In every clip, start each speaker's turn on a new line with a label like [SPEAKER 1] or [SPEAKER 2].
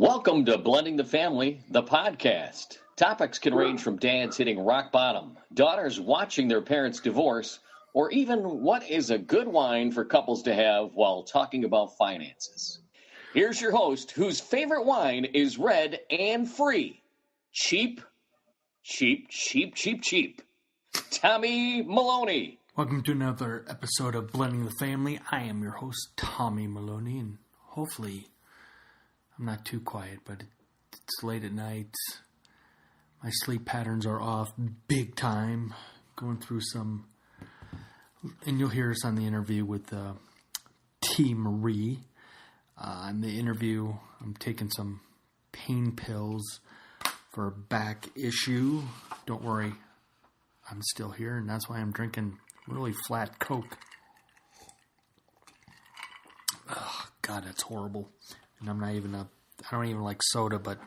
[SPEAKER 1] Welcome to Blending the Family, the podcast. Topics can range from dads hitting rock bottom, daughters watching their parents divorce, or even what is a good wine for couples to have while talking about finances. Here's your host, whose favorite wine is red and free. Cheap, Tommy Maloney.
[SPEAKER 2] Welcome to another episode of Blending the Family. I am your host, Tommy Maloney, and hopefully I'm not too quiet, but it's late at night. My sleep patterns are off big time. Going through some, and you'll hear us on the interview with Teemaree. In the interview, I'm taking some pain pills for a back issue. Don't worry, I'm still here, and that's why I'm drinking really flat Coke. Oh, God, that's horrible. And I don't even like soda, but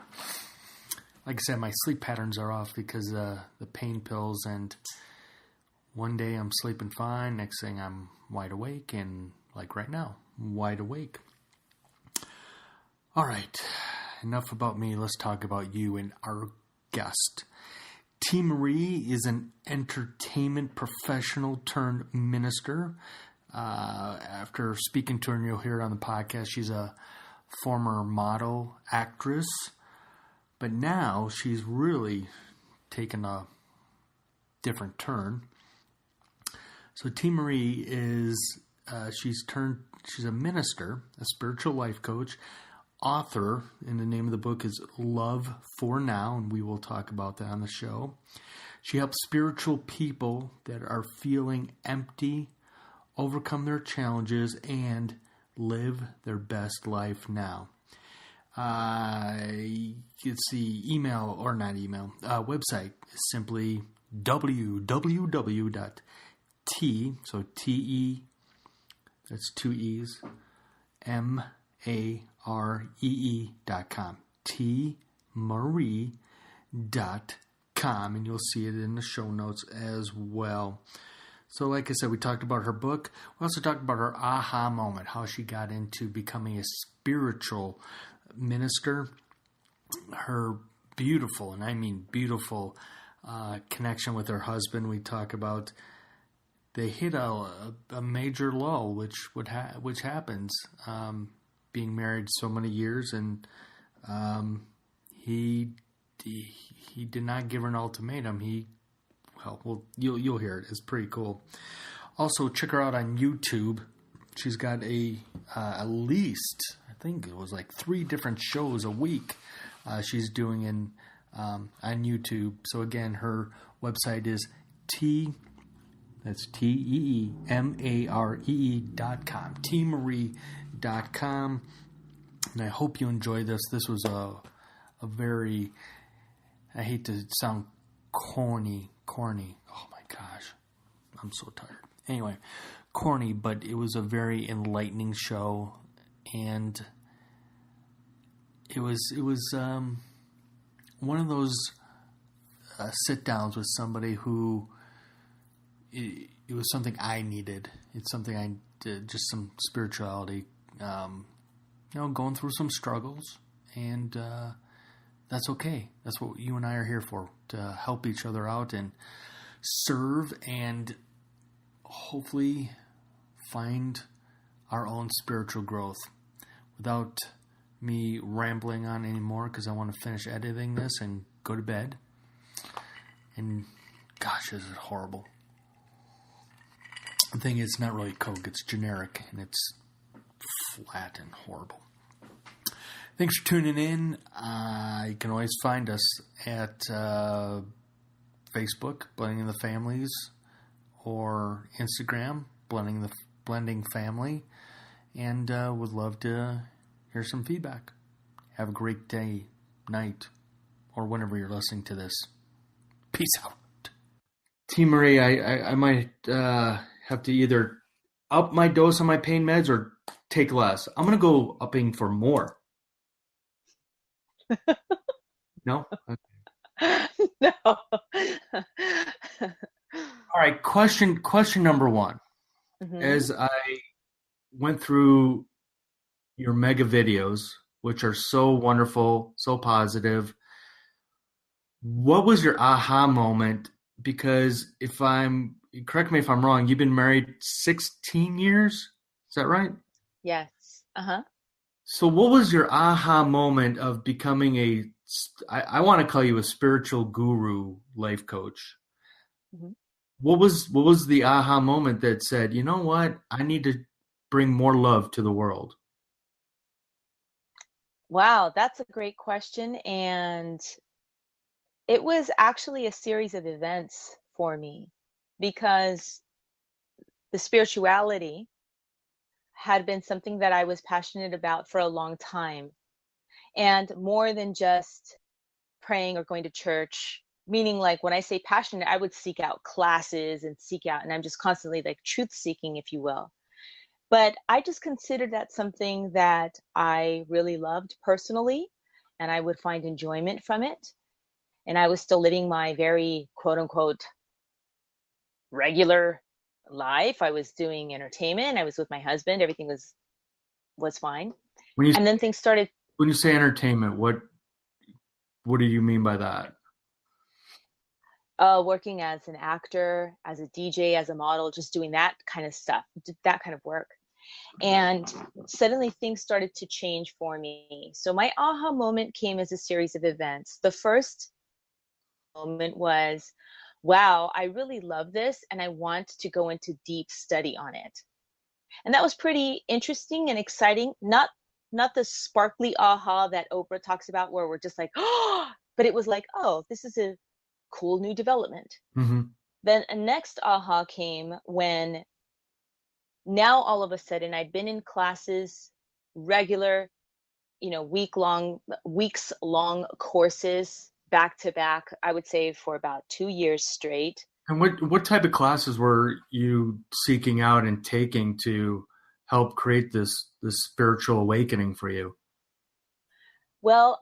[SPEAKER 2] like I said, my sleep patterns are off because the pain pills, and one day I'm sleeping fine, next thing I'm wide awake, and like right now, I'm wide awake. All right, enough about me. Let's talk about you and our guest. Teemaree is an entertainment professional turned minister. After speaking to her, and you'll hear it on the podcast, she's a former model, actress, but now she's really taken a different turn. So Teemaree is, she's a minister, a spiritual life coach, author, and the name of the book is Love for Now, and we will talk about that on the show. She helps spiritual people that are feeling empty overcome their challenges and live their best life now. It's the website is simply www.t, so T-E, that's two E's, MAREE.com, Teemaree.com, and you'll see it in the show notes as well. So like I said, we talked about her book. We also talked about her aha moment, how she got into becoming a spiritual minister. Her beautiful, and I mean beautiful, connection with her husband. We talk about they hit a major lull, which happens, being married so many years, and he did not give her an ultimatum. You'll hear it. It's pretty cool. Also, check her out on YouTube. She's got at least, I think it was like 3 different shows a week she's doing on YouTube. So again, her website is Teemaree.com, Teemaree.com. And I hope you enjoy this. This was a very, I hate to sound corny. Oh my gosh, I'm so tired. Anyway, corny, but it was a very enlightening show, and it was one of those sit downs with somebody who it was something I needed. It's something I did, just some spirituality. Going through some struggles, and that's okay. That's what you and I are here for, to help each other out and serve and hopefully find our own spiritual growth. Without me rambling on anymore, because I want to finish editing this and go to bed. And gosh, this is horrible. The thing is, it's not really Coke, it's generic, and it's flat and horrible. Thanks for tuning in. You can always find us at Facebook, Blending the Families, or Instagram, Blending Family, and would love to hear some feedback. Have a great day, night, or whenever you're listening to this. Peace out. Teemaree, I might have to either up my dose on my pain meds or take less. I'm going to go upping for more. No? Okay.
[SPEAKER 3] No.
[SPEAKER 2] All right, question number 1. Mm-hmm. As I went through your mega videos, which are so wonderful, so positive. What was your aha moment? Because correct me if I'm wrong, you've been married 16 years? Is that right?
[SPEAKER 3] Yes. Uh-huh.
[SPEAKER 2] So what was your aha moment of becoming I want to call you a spiritual guru life coach?
[SPEAKER 3] Hmm.
[SPEAKER 2] What was the aha moment that said, you know what, I need to bring more love to the world?
[SPEAKER 3] Wow, that's a great question. And it was actually a series of events for me because the spirituality had been something that I was passionate about for a long time. And more than just praying or going to church, meaning like when I say passionate, I would seek out classes and seek out, and I'm just constantly like truth seeking, if you will. But I just considered that something that I really loved personally, and I would find enjoyment from it. And I was still living my very quote unquote regular life. I was doing entertainment. I was with my husband. Everything was fine.
[SPEAKER 2] When you
[SPEAKER 3] And then things started
[SPEAKER 2] when you say entertainment, what do you mean by that?
[SPEAKER 3] working as an actor, as a DJ, as a model, just doing that kind of stuff, that kind of work. And suddenly things started to change for me. So my aha moment came as a series of events. The first moment was, wow, I really love this and I want to go into deep study on it. And that was pretty interesting and exciting. Not the sparkly aha that Oprah talks about where we're just like, oh, but it was like, oh, this is a cool new development.
[SPEAKER 2] Mm-hmm.
[SPEAKER 3] Then a next aha came when now all of a sudden I'd been in classes, regular, weeks long courses back to back, I would say for about 2 years straight.
[SPEAKER 2] And what type of classes were you seeking out and taking to help create this spiritual awakening for you?
[SPEAKER 3] Well,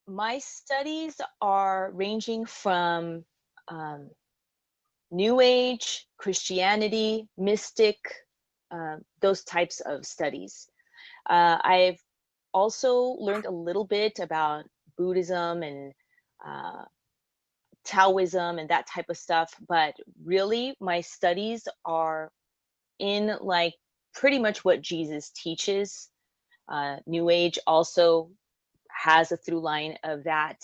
[SPEAKER 3] my studies are ranging from um, New Age, Christianity, mystic, those types of studies. I've also learned a little bit about Buddhism and uh, Taoism and that type of stuff, but really my studies are in like pretty much what Jesus teaches. New Age also has a through line of that,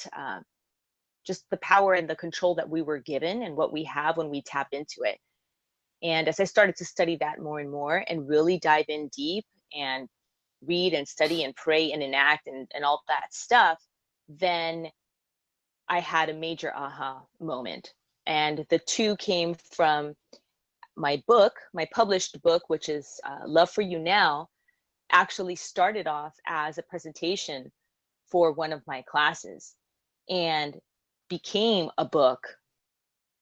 [SPEAKER 3] just the power and the control that we were given and what we have when we tap into it. And as I started to study that more and more and really dive in deep and read and study and pray and enact and all that stuff, then I had a major aha moment. And the two came from my book, my published book, which is Love for You Now, actually started off as a presentation for one of my classes and became a book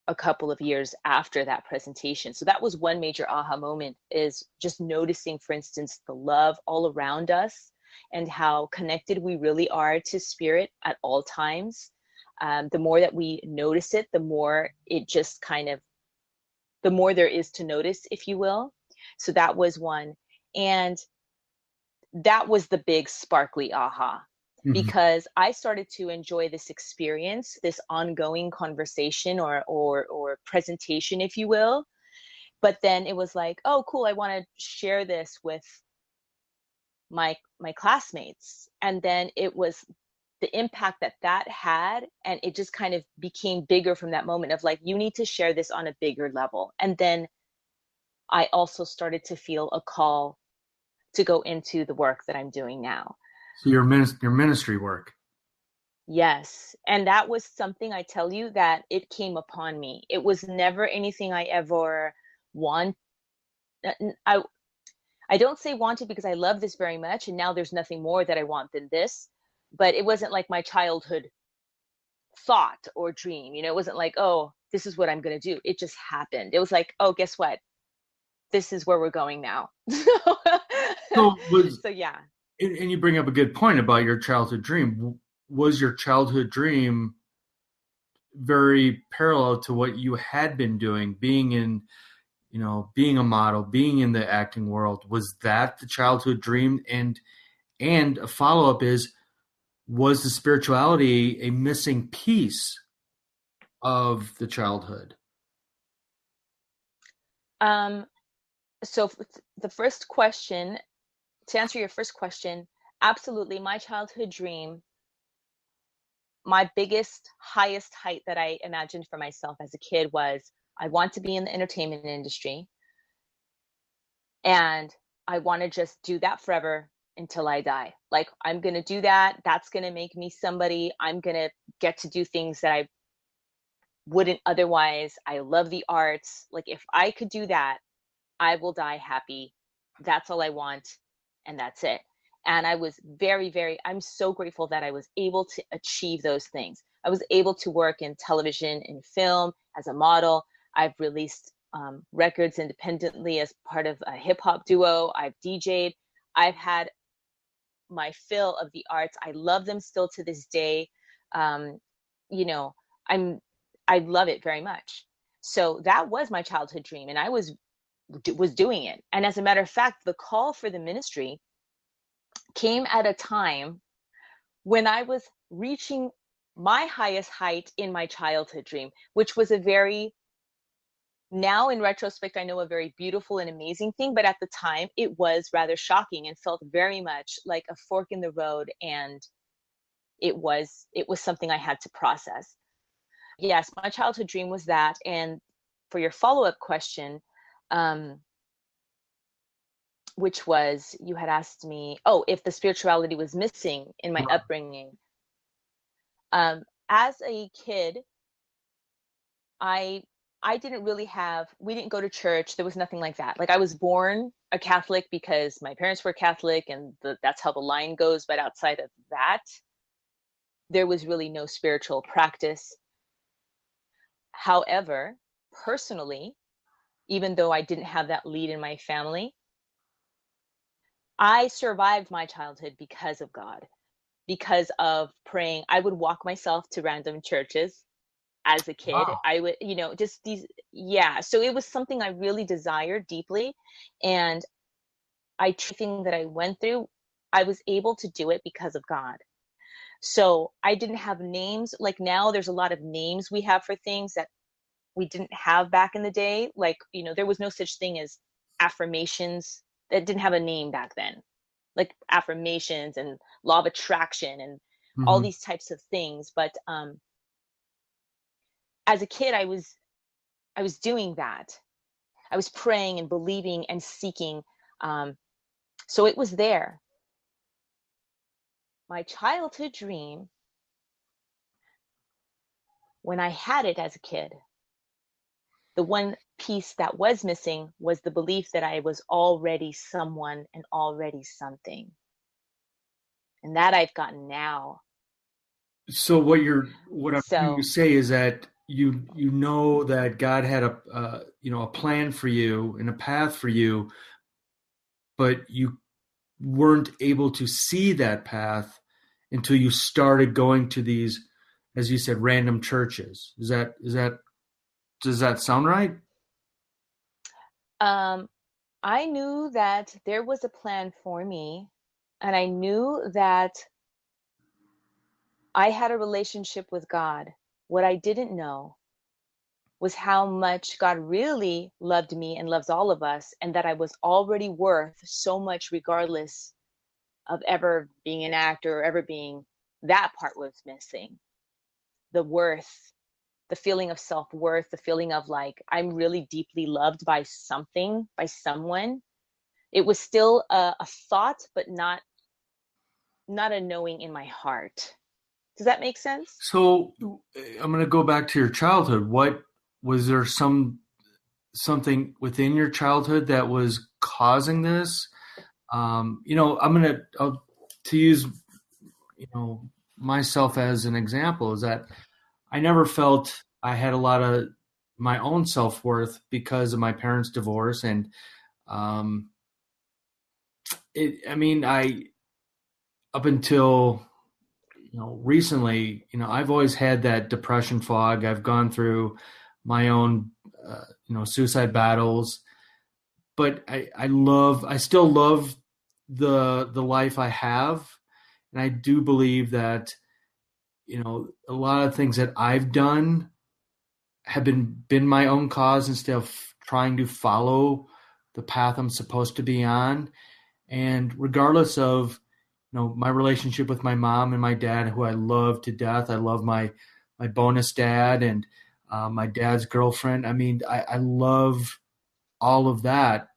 [SPEAKER 3] a couple of years after that presentation. So that was one major aha moment, is just noticing, for instance, the love all around us and how connected we really are to spirit at all times. The more that we notice it, the more it just kind of, the more there is to notice, if you will. So that was one. And that was the big sparkly aha,
[SPEAKER 2] Mm-hmm.
[SPEAKER 3] because I started to enjoy this experience, this ongoing conversation or presentation, if you will. But then it was like, oh, cool, I want to share this with my classmates. And then it was the impact that had, and it just kind of became bigger from that moment of like, you need to share this on a bigger level. And then I also started to feel a call to go into the work that I'm doing now.
[SPEAKER 2] So your ministry work.
[SPEAKER 3] Yes. And that was something, I tell you, that it came upon me. It was never anything I ever want. I I don't say wanted because I love this very much, and now there's nothing more that I want than this. But it wasn't like my childhood thought or dream. It wasn't like, oh, this is what I'm going to do. It just happened. It was like, oh, guess what? This is where we're going now.
[SPEAKER 2] So
[SPEAKER 3] So yeah.
[SPEAKER 2] and you bring up a good point about your childhood dream. Was your childhood dream very parallel to what you had been doing, being in, being a model, being in the acting world? Was that the childhood dream? And And a follow-up is, was the spirituality a missing piece of the childhood?
[SPEAKER 3] So the first question, to answer your first question, absolutely. My childhood dream, my biggest, highest height that I imagined for myself as a kid was, I want to be in the entertainment industry. And I want to just do that forever until I die. Like, I'm going to do that. That's going to make me somebody. I'm going to get to do things that I wouldn't otherwise. I love the arts. Like, if I could do that, I will die happy. That's all I want. And that's it. And I was I'm so grateful that I was able to achieve those things. I was able to work in television and film as a model. I've released records independently as part of a hip hop duo. I've DJ'd. I've had my fill of the arts. I love them still to this day. You know, I love it very much. So that was my childhood dream, and I was doing it. And as a matter of fact, the call for the ministry came at a time when I was reaching my highest height in my childhood dream, which was a very, now in retrospect, I know a very beautiful and amazing thing, but at the time it was rather shocking and felt very much like a fork in the road. And it was something I had to process. Yes, my childhood dream was that. And for your follow-up question, which was, you had asked me, if the spirituality was missing in my upbringing. As a kid, I didn't really we didn't go to church. There was nothing like that. Like, I was born a Catholic because my parents were Catholic, and that's how the line goes. But outside of that, there was really no spiritual practice. However, personally, even though I didn't have that lead in my family, I survived my childhood because of God, because of praying. I would walk myself to random churches as a kid. Wow. I would, just these, so it was something I really desired deeply. And everything that I went through, I was able to do it because of God. So I didn't have names. Like, now there's a lot of names we have for things that we didn't have back in the day. Like, there was no such thing as affirmations. That didn't have a name back then, like affirmations and law of attraction and all these types of things. But as a kid, I was doing that. I was praying and believing and seeking. So it was there. My childhood dream, when I had it as a kid, the one piece that was missing was the belief that I was already someone and already something. And that I've gotten now.
[SPEAKER 2] So what I'm trying to say is that you know that God had a plan for you and a path for you, but you weren't able to see that path until you started going to these, as you said, random churches. Does that sound right?
[SPEAKER 3] I knew that there was a plan for me, and I knew that I had a relationship with God. What I didn't know was how much God really loved me and loves all of us, and that I was already worth so much, regardless of ever being an actor or ever being. That part was missing. The worth, the feeling of self-worth, the feeling of like, I'm really deeply loved by something, by someone. It was still a thought, but not a knowing in my heart. Does that make sense?
[SPEAKER 2] So I'm going to go back to your childhood. What was there something within your childhood that was causing this? I'm going to use, myself as an example, is that I never felt I had a lot of my own self-worth because of my parents' divorce. And up until, recently, I've always had that depression fog. I've gone through my own, suicide battles, but I still love the life I have, and I do believe that a lot of things that I've done have been my own cause instead of trying to follow the path I'm supposed to be on. And regardless of my relationship with my mom and my dad, who I love to death, I love my bonus dad and my dad's girlfriend. I mean, I love all of that,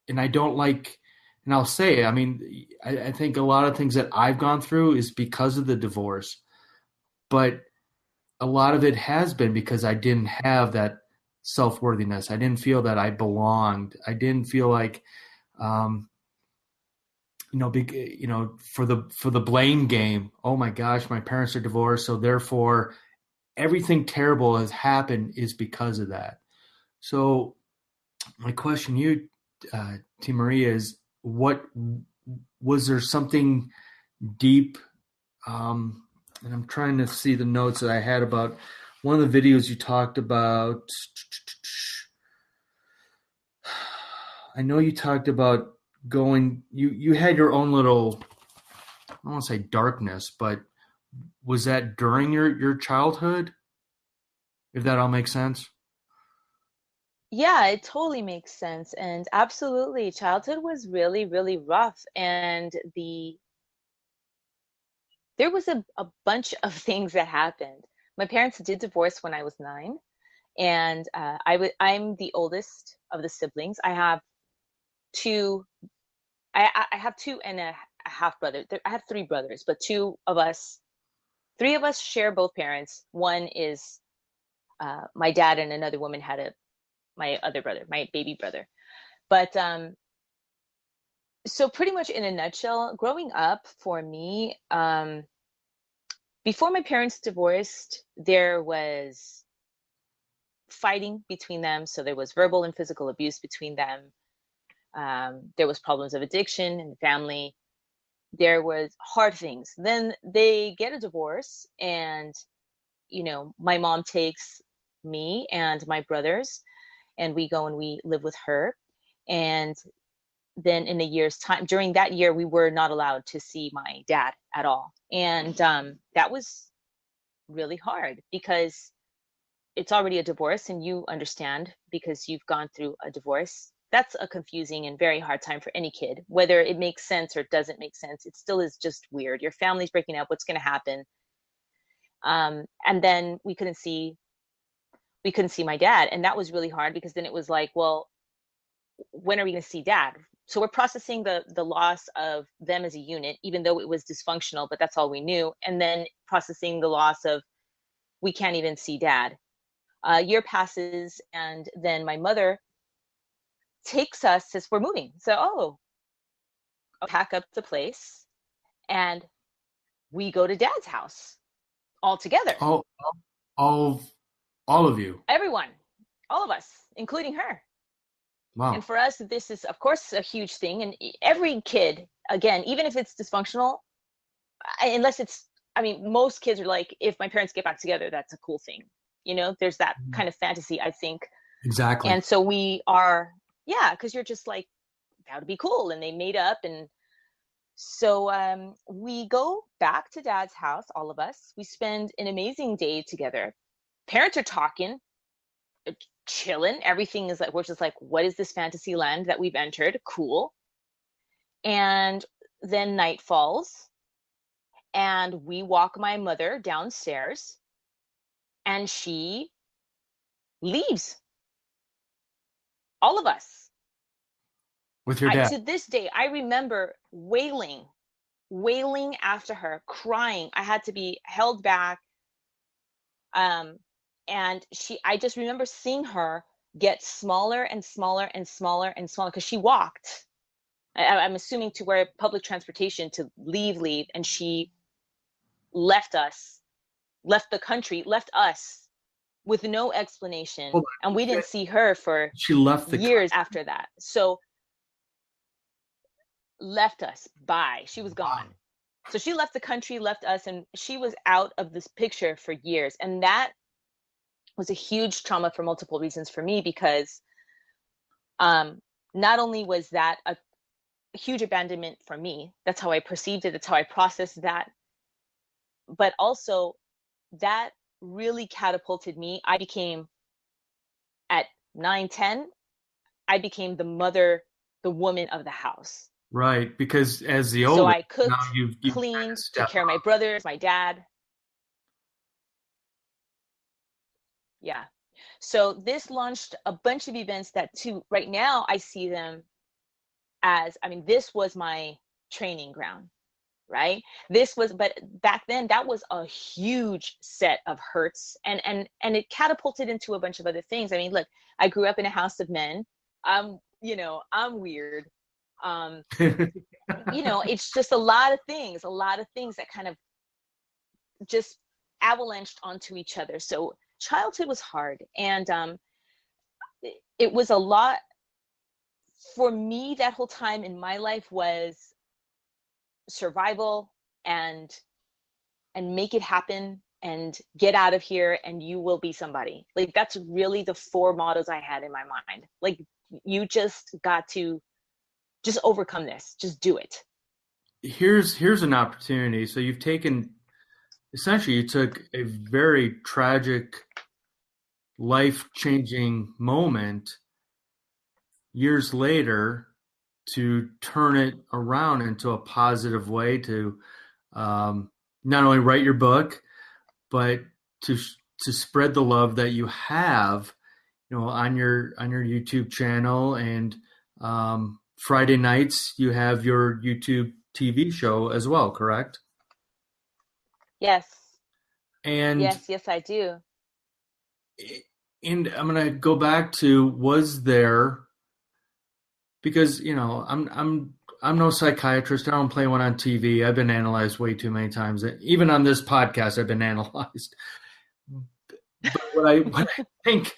[SPEAKER 2] and I don't like. And I'll say, I mean, I think a lot of things that I've gone through is because of the divorce, but a lot of it has been because I didn't have that self-worthiness. I didn't feel that I belonged. I didn't feel like, um, for the blame game. Oh my gosh, my parents are divorced, so therefore everything terrible has happened is because of that. So my question to you, Teemaree, is what was there something deep? And I'm trying to see the notes that I had about one of the videos you talked about. I know you talked about going. You had your own little, I don't want to say darkness, but was that during your childhood? If that all makes sense.
[SPEAKER 3] Yeah, it totally makes sense. And absolutely, childhood was really, really rough. And there was a bunch of things that happened. My parents did divorce when I was 9, and I'm the oldest of the siblings. I have two. I have two and a half brother. I have three brothers, but three of us share both parents. One is my dad, and another woman had my other brother, my baby brother. But so pretty much in a nutshell, growing up for me, before my parents divorced, there was fighting between them. So there was verbal and physical abuse between them. There was problems of addiction in the family. There was hard things. Then they get a divorce, and my mom takes me and my brothers, and we go and we live with her. And then in a year's time, during that year, we were not allowed to see my dad at all. And that was really hard because it's already a divorce, and you understand because you've gone through a divorce. That's a confusing and very hard time for any kid, whether it makes sense or it doesn't make sense. It still is just weird. Your family's breaking up. What's going to happen? And then we couldn't see my dad, and that was really hard because then it was like, well, when are we going to see dad? So we're processing the loss of them as a unit, even though it was dysfunctional, but that's all we knew. And then processing the loss of, we can't even see dad. A year passes, and then my mother takes us as we're moving. So, I'll pack up the place, and we go to dad's house all together.
[SPEAKER 2] All of you.
[SPEAKER 3] Everyone, all of us, including her.
[SPEAKER 2] Wow.
[SPEAKER 3] And for us, this is, of course, a huge thing. And every kid, again, even if it's dysfunctional, most kids are like, if my parents get back together, that's a cool thing. There's that kind of fantasy, I think.
[SPEAKER 2] Exactly.
[SPEAKER 3] And so we are, because you're just like, that would be cool. And they made up. And so we go back to dad's house, all of us. We spend an amazing day together. Parents are talking, chilling. Everything is like, we're just like, what is this fantasy land that we've entered? Cool. And then night falls, and we walk my mother downstairs, and she leaves. All of us.
[SPEAKER 2] With your dad.
[SPEAKER 3] To this day, I remember wailing after her, crying. I had to be held back. And I just remember seeing her get smaller and smaller and smaller and smaller because she walked. I'm assuming to where public transportation to leave, and she left the country, left us with no explanation. And we didn't see her for
[SPEAKER 2] she left the
[SPEAKER 3] years
[SPEAKER 2] country.
[SPEAKER 3] After that. So left us. Bye. She was gone. Wow. So she left the country, left us, and she was out of this picture for years. And that was a huge trauma for multiple reasons for me, because not only was that a huge abandonment for me. That's how I perceived it. That's how I processed that. But also that really catapulted me. I became, at 9, 10, I became the mother, the woman of the house.
[SPEAKER 2] Right, because as the
[SPEAKER 3] So
[SPEAKER 2] oldest,
[SPEAKER 3] I
[SPEAKER 2] now
[SPEAKER 3] cooked,
[SPEAKER 2] you've kind of
[SPEAKER 3] cleaned, took
[SPEAKER 2] stepped
[SPEAKER 3] care of my
[SPEAKER 2] up.
[SPEAKER 3] brothers, my dad. Yeah. So this launched a bunch of events that, too, right now I see them as, I mean, this was my training ground, right? This was, but back then that was a huge set of hurts, and it catapulted into a bunch of other things. I mean, look, I grew up in a house of men. I'm weird. Um, it's just a lot of things that kind of just avalanched onto each other. So childhood was hard, and it was a lot for me. That whole time in my life was survival and make it happen and get out of here and you will be somebody. Like, that's really the 4 mottos I had in my mind. Like, you just got to just overcome this, just do it.
[SPEAKER 2] Here's an opportunity. So you took a very tragic, life-changing moment years later to turn it around into a positive way, to not only write your book, but to spread the love that you have, on your YouTube channel. And Friday nights you have your YouTube TV show as well, correct?
[SPEAKER 3] Yes.
[SPEAKER 2] And
[SPEAKER 3] Yes, I do.
[SPEAKER 2] and I'm gonna go back to, was there, because I'm no psychiatrist. I don't play one on TV. I've been analyzed way too many times. Even on this podcast, I've been analyzed. But what I think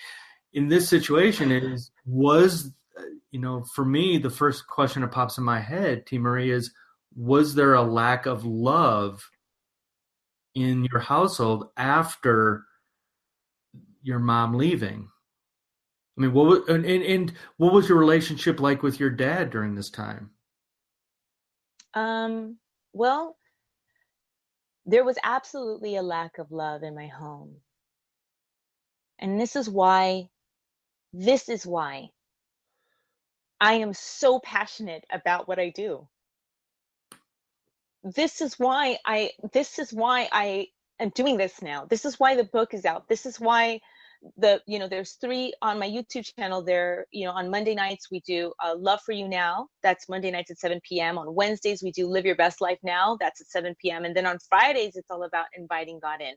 [SPEAKER 2] in this situation was, for me, the first question that pops in my head, Teemaree, is, was there a lack of love in your household after your mom leaving? I mean, what was your relationship like with your dad during this time?
[SPEAKER 3] Well, there was absolutely a lack of love in my home. And this is why I am so passionate about what I do. This is why I am doing this now. This is why the book is out. This is why there's 3 on my YouTube channel there. On Monday nights we do Love for You Now. That's Monday nights at 7 p.m. On Wednesdays we do Live Your Best Life Now. That's at 7 p.m. And then on Fridays it's all about inviting God in,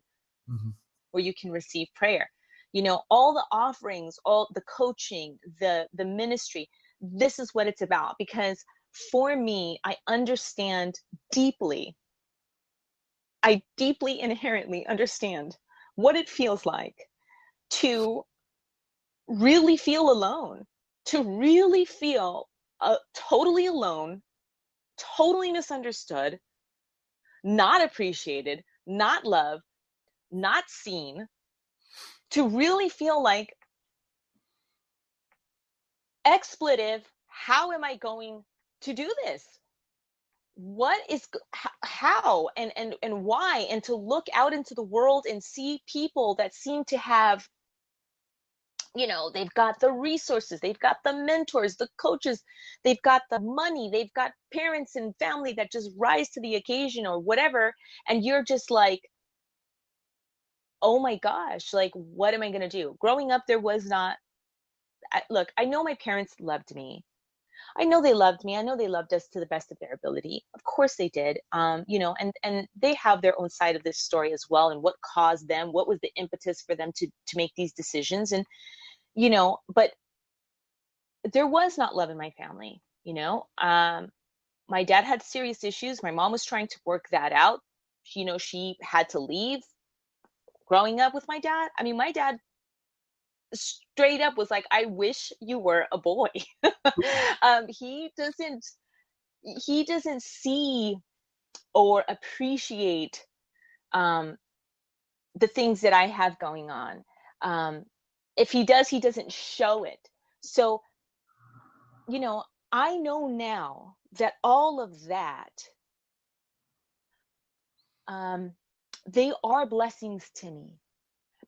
[SPEAKER 2] Mm-hmm.
[SPEAKER 3] where you can receive prayer. All the offerings, all the coaching, the ministry. This is what it's about, because for me, I deeply inherently understand what it feels like to really feel alone, to really feel totally alone, totally misunderstood, not appreciated, not loved, not seen, to really feel like, expletive, how am I going to do this? What is, how and why? And to look out into the world and see people that seem to have, they've got the resources, they've got the mentors, the coaches, they've got the money, they've got parents and family that just rise to the occasion or whatever. And you're just like, oh my gosh, like, what am I going to do? Growing up, there was not, look, I know my parents loved me. I know they loved me. I know they loved us to the best of their ability. Of course they did. And they have their own side of this story as well, and what caused them, what was the impetus for them to make these decisions. And, but there was not love in my family. My dad had serious issues. My mom was trying to work that out. She had to leave. Growing up with my dad, I mean, my dad straight up was like, I wish you were a boy. He doesn't see or appreciate the things that I have going on. If he does, he doesn't show it. So, I know now that all of that, they are blessings to me,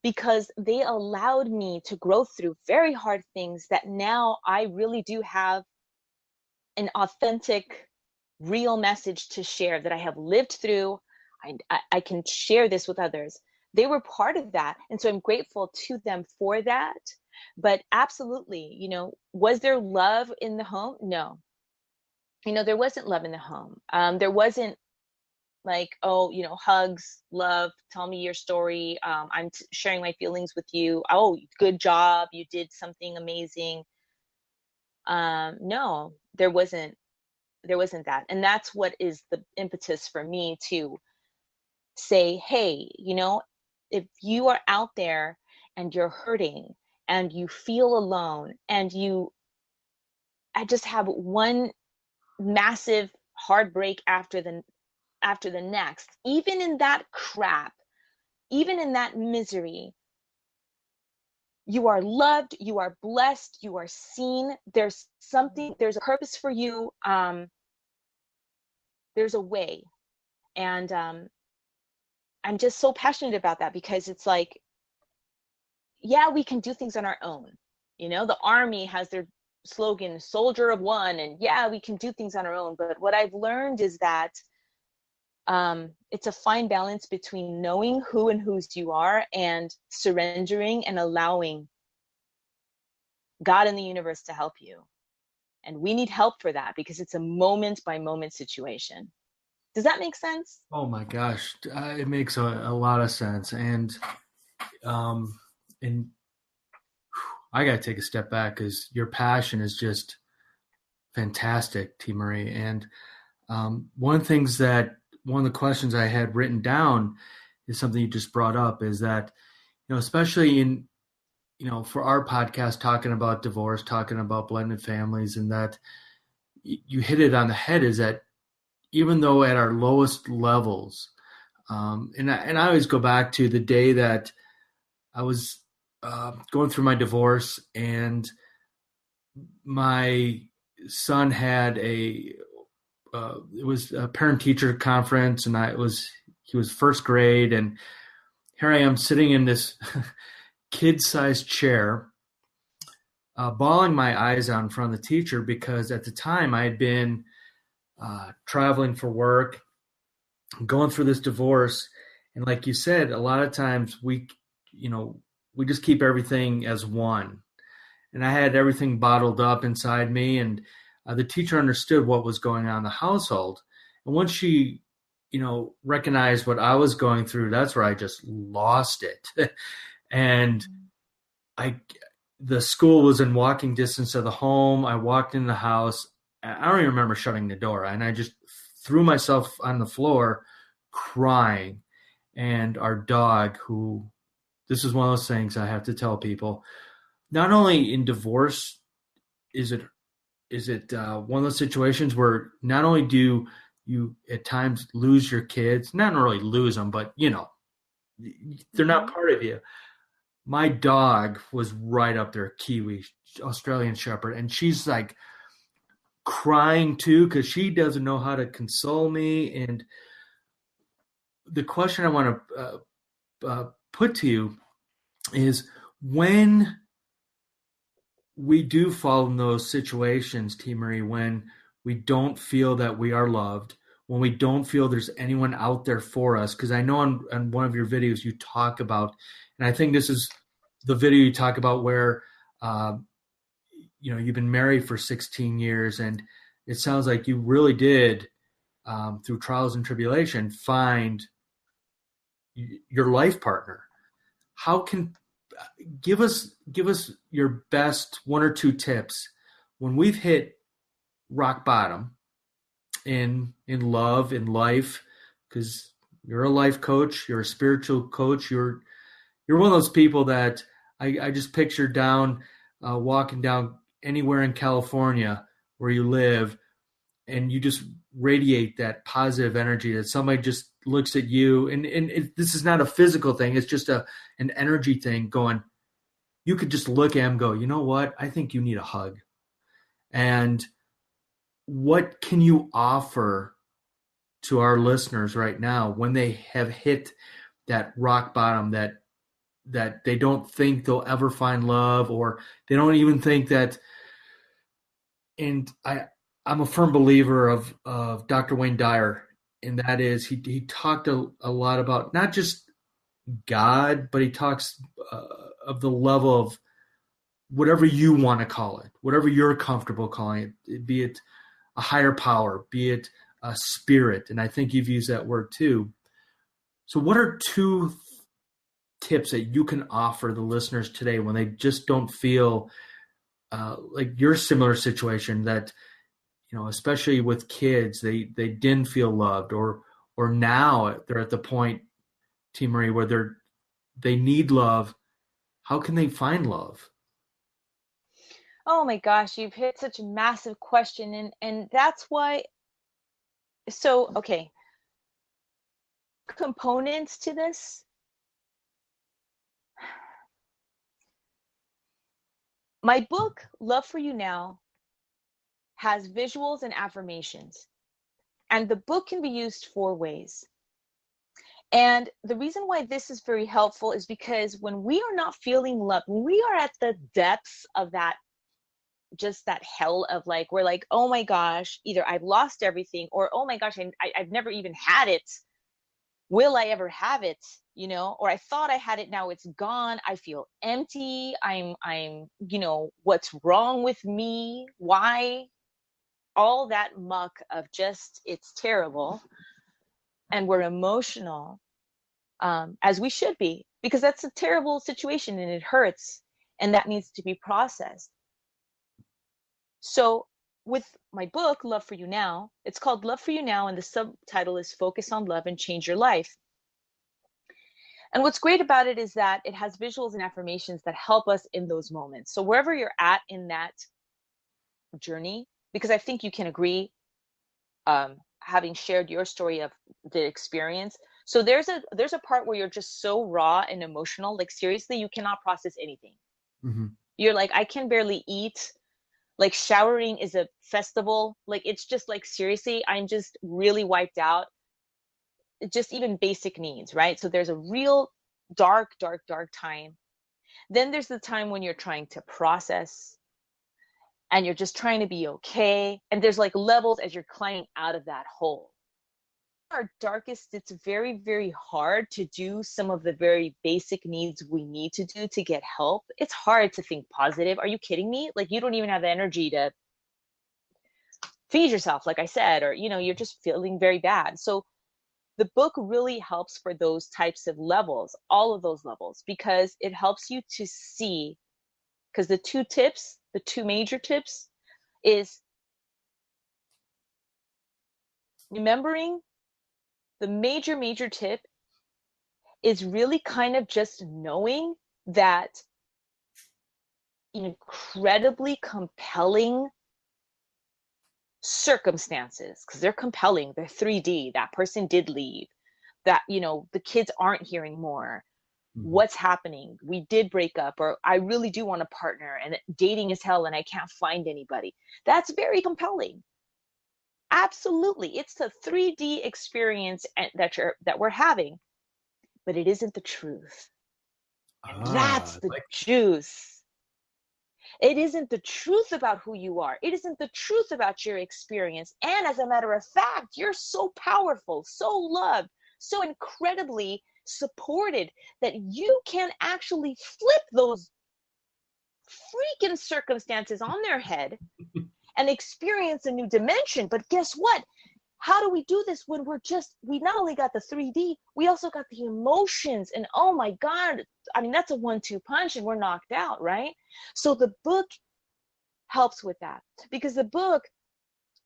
[SPEAKER 3] because they allowed me to grow through very hard things that now I really do have an authentic, real message to share that I have lived through. I can share this with others. They were part of that. And so I'm grateful to them for that. But absolutely, was there love in the home? No. There wasn't love in the home. There wasn't like, oh, hugs, love, tell me your story. I'm sharing my feelings with you. Oh, good job. You did something amazing. No, there wasn't that. And that's what is the impetus for me to say, hey, if you are out there and you're hurting and you feel alone and I just have one massive heartbreak after the next, even in that crap, even in that misery, you are loved, you are blessed, you are seen. There's a purpose for you. There's a way. And I'm just so passionate about that, because it's like, yeah, we can do things on our own. The Army has their slogan, soldier of one, and yeah, we can do things on our own. But what I've learned is that it's a fine balance between knowing who and whose you are and surrendering and allowing God and the universe to help you. And we need help for that, because it's a moment by moment situation. Does that make sense?
[SPEAKER 2] Oh my gosh, it makes a lot of sense. And I got to take a step back, because your passion is just fantastic, Teemaree. And one of the questions I had written down is something you just brought up, is that, especially in, for our podcast, talking about divorce, talking about blended families, and that you hit it on the head, is that even though at our lowest levels, and I always go back to the day that I was going through my divorce, and my son had it was a parent-teacher conference, and he was first grade, and here I am sitting in this kid-sized chair, bawling my eyes out in front of the teacher, because at the time I had been traveling for work, going through this divorce. And like you said, a lot of times we just keep everything as one. And I had everything bottled up inside me, and the teacher understood what was going on in the household. And once she, recognized what I was going through, that's where I just lost it. And the school was in walking distance of the home. I walked in the house. I don't even remember shutting the door, and I just threw myself on the floor crying. And our dog, this is one of those things I have to tell people, not only in divorce is it one of those situations where not only do you at times lose your kids, not really lose them, but they're not part of you. My dog was right up there, Kiwi, Australian Shepherd, and she's like crying too, because she doesn't know how to console me. And the question I want to put to you is, when we do fall in those situations, Teemaree, when we don't feel that we are loved, when we don't feel there's anyone out there for us, because I know on one of your videos you talk about, and I think this is the video you talk about where you've been married for 16 years, and it sounds like you really did, through trials and tribulation, find your life partner. How can give us your best one or two tips when we've hit rock bottom in love, in life, because you're a life coach, you're a spiritual coach, you're one of those people that I just picture walking down anywhere in California where you live, and you just radiate that positive energy that somebody just looks at you, and this is not a physical thing, it's just an energy thing going. You could just look at him and go, you know what? I think you need a hug. And what can you offer to our listeners right now when they have hit that rock bottom, that they don't think they'll ever find love, or they don't even think that? And I'm a firm believer of Dr. Wayne Dyer, and that is he talked a lot about not just God, but he talks of the level of whatever you want to call it, whatever you're comfortable calling it, be it a higher power, be it a spirit. And I think you've used that word too. So what are two tips that you can offer the listeners today when they just don't feel like your similar situation, that, especially with kids, they didn't feel loved, or now they're at the point, Teemaree, where they need love. How can they find love?
[SPEAKER 3] Oh my gosh, you've hit such a massive question, and that's why. So, okay, components to this. My book, Love for You Now, has visuals and affirmations, and the book can be used 4 ways. And the reason why this is very helpful is because when we are not feeling love, when we are at the depths of that, just that hell of like, we're like, oh my gosh, either I've lost everything, or oh my gosh, I've never even had it. Will I ever have it? Or I thought I had it, now it's gone. I feel empty. I'm, what's wrong with me? Why? All that muck of just, it's terrible. And we're emotional, as we should be, because that's a terrible situation and it hurts, and that needs to be processed. So with my book, Love for You Now, it's called Love for You Now, and the subtitle is Focus on Love and Change Your Life. And what's great about it is that it has visuals and affirmations that help us in those moments. So wherever you're at in that journey, because I think you can agree, having shared your story of the experience. So there's a part where you're just so raw and emotional, like seriously, you cannot process anything. Mm-hmm. You're like, I can barely eat. Like showering is a festival. Like, it's just like, seriously, I'm just really wiped out. Just even basic needs, right? So there's a real dark time. Then there's the time when you're trying to process and you're just trying to be okay. And there's like levels as you're climbing out of that hole. Our darkest, it's very, very hard to do some of the very basic needs we need to do to get help. It's hard to think positive. Are you kidding me? Like, you don't even have the energy to feed yourself, like I said, or, you're just feeling very bad. So the book really helps for those types of levels, all of those levels, because it helps you to see, because the two major tips is remembering. The major tip is really kind of just knowing that incredibly compelling circumstances, because they're compelling, they're 3D, that person did leave, that the kids aren't here anymore, what's happening, we did break up, or I really do want a partner and dating is hell and I can't find anybody. That's very compelling. Absolutely, it's the 3D experience that we're having, but it isn't the truth. And that's the juice. It isn't the truth about who you are. It isn't the truth about your experience. And as a matter of fact, you're so powerful, so loved, so incredibly supported that you can actually flip those freaking circumstances on their head and experience a new dimension. But guess what? How do we do this when we not only got the 3D, we also got the emotions, and oh my God, I mean, that's a 1-2 punch and we're knocked out, right? So the book helps with that, because the book,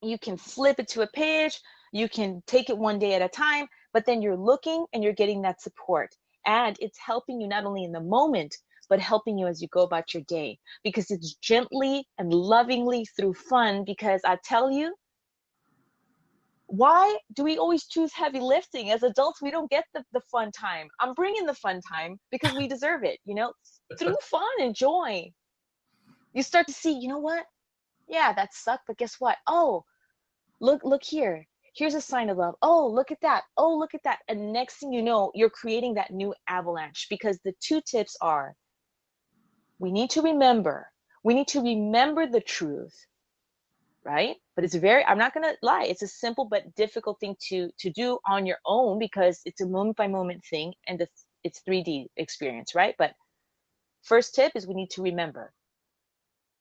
[SPEAKER 3] you can flip it to a page, you can take it one day at a time, but then you're looking and you're getting that support, and it's helping you not only in the moment, but helping you as you go about your day, because it's gently and lovingly through fun. Because I tell you, why do we always choose heavy lifting? As adults, we don't get the fun time. I'm bringing the fun time because we deserve it, through fun and joy. You start to see, what? Yeah, that sucked, but guess what? Oh, look here. Here's a sign of love. Oh, look at that. Oh, look at that. And next thing you know, you're creating that new avalanche, because the two tips are, we need to remember the truth, right? But it's I'm not going to lie, it's a simple but difficult thing to do on your own, because it's a moment by moment thing, and it's 3D experience, right? But first tip is, we need to remember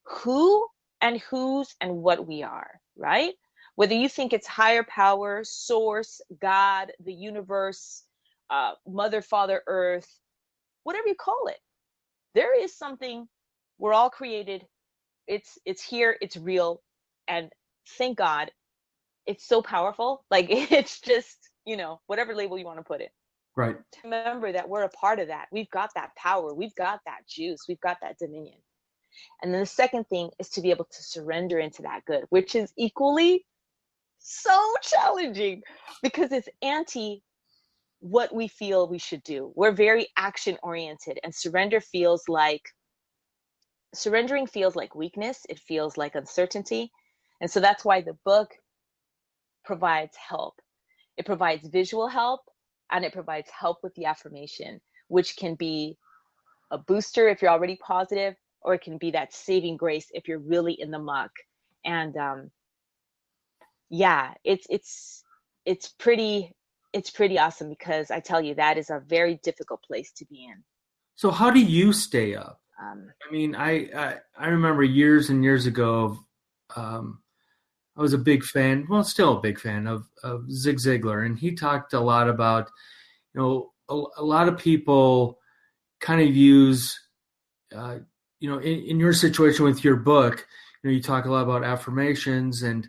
[SPEAKER 3] who and whose and what we are, right? Whether you think it's higher power, source, God, the universe, mother, father, earth, whatever you call it, there is something. We're all created. It's here, it's real, and thank God, it's so powerful. Like, it's just, whatever label you want to put it.
[SPEAKER 2] Right.
[SPEAKER 3] To remember that we're a part of that. We've got that power. We've got that juice. We've got that dominion. And then the second thing is to be able to surrender into that good, which is equally so challenging, because it's anti what we feel we should do. We're very action oriented, and surrendering feels like weakness. It feels like uncertainty. And so that's why the book provides help. It provides visual help, and it provides help with the affirmation, which can be a booster if you're already positive, or it can be that saving grace if you're really in the muck. And it's pretty awesome, because I tell you, that is a very difficult place to be in.
[SPEAKER 2] So how do you stay up? I mean, I remember years and years ago, I was a big fan, well, still a big fan of Zig Ziglar, and he talked a lot about, a lot of people kind of use, in your situation with your book, you talk a lot about affirmations and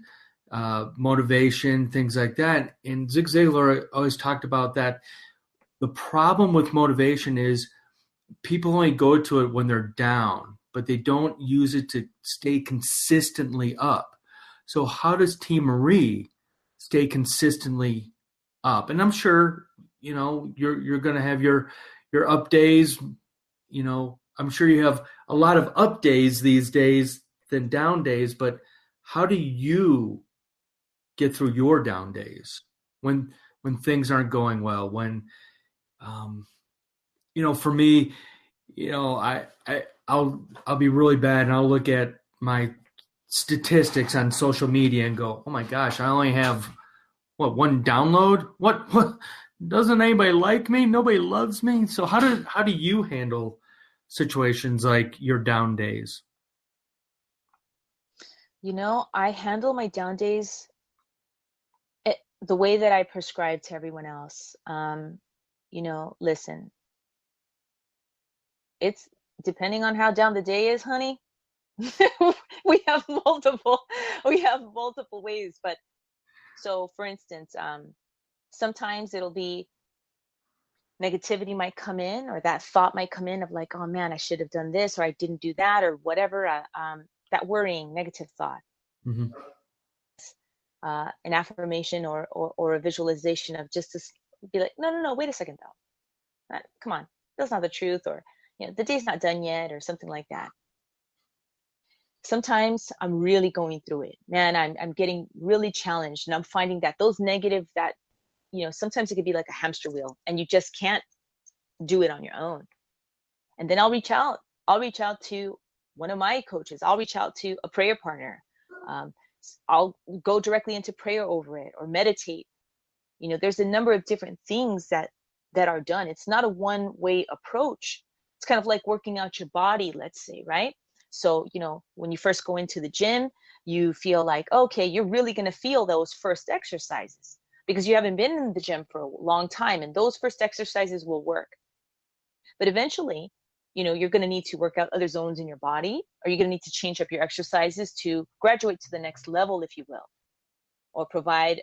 [SPEAKER 2] motivation, things like that. And Zig Ziglar always talked about that. The problem with motivation is people only go to it when they're down, but they don't use it to stay consistently up. So how does Teemaree stay consistently up? And I'm sure, you're going to have your up days. I'm sure you have a lot of up days these days than down days, but how do you get through your down days when things aren't going well? When, for me, I'll be really bad, and I'll look at my statistics on social media and go, oh my gosh, I only have one download. What doesn't anybody like me? Nobody loves me. So how do you handle situations like your down days?
[SPEAKER 3] I handle my down days the way that I prescribe to everyone else. Listen, it's depending on how down the day is, honey. we have multiple ways. But so, for instance, sometimes it'll be negativity might come in, or that thought might come in of like, oh man, I should have done this, or I didn't do that, or whatever. That worrying, negative thought. Mm-hmm. An affirmation or a visualization of just to be like, no, wait a second though. Come on, that's not the truth, or the day's not done yet, or something like that. Sometimes I'm really going through it, man. I'm getting really challenged, and I'm finding that those negative, that sometimes it could be like a hamster wheel, and you just can't do it on your own. And then I'll reach out to one of my coaches. I'll reach out to a prayer partner. I'll go directly into prayer over it, or meditate. There's a number of different things that are done. It's not a one-way approach. It's kind of like working out your body, let's say, right? So, when you first go into the gym, you feel like, okay, you're really going to feel those first exercises because you haven't been in the gym for a long time, and those first exercises will work. But eventually, you're going to need to work out other zones in your body, or you're going to need to change up your exercises to graduate to the next level, if you will, or provide,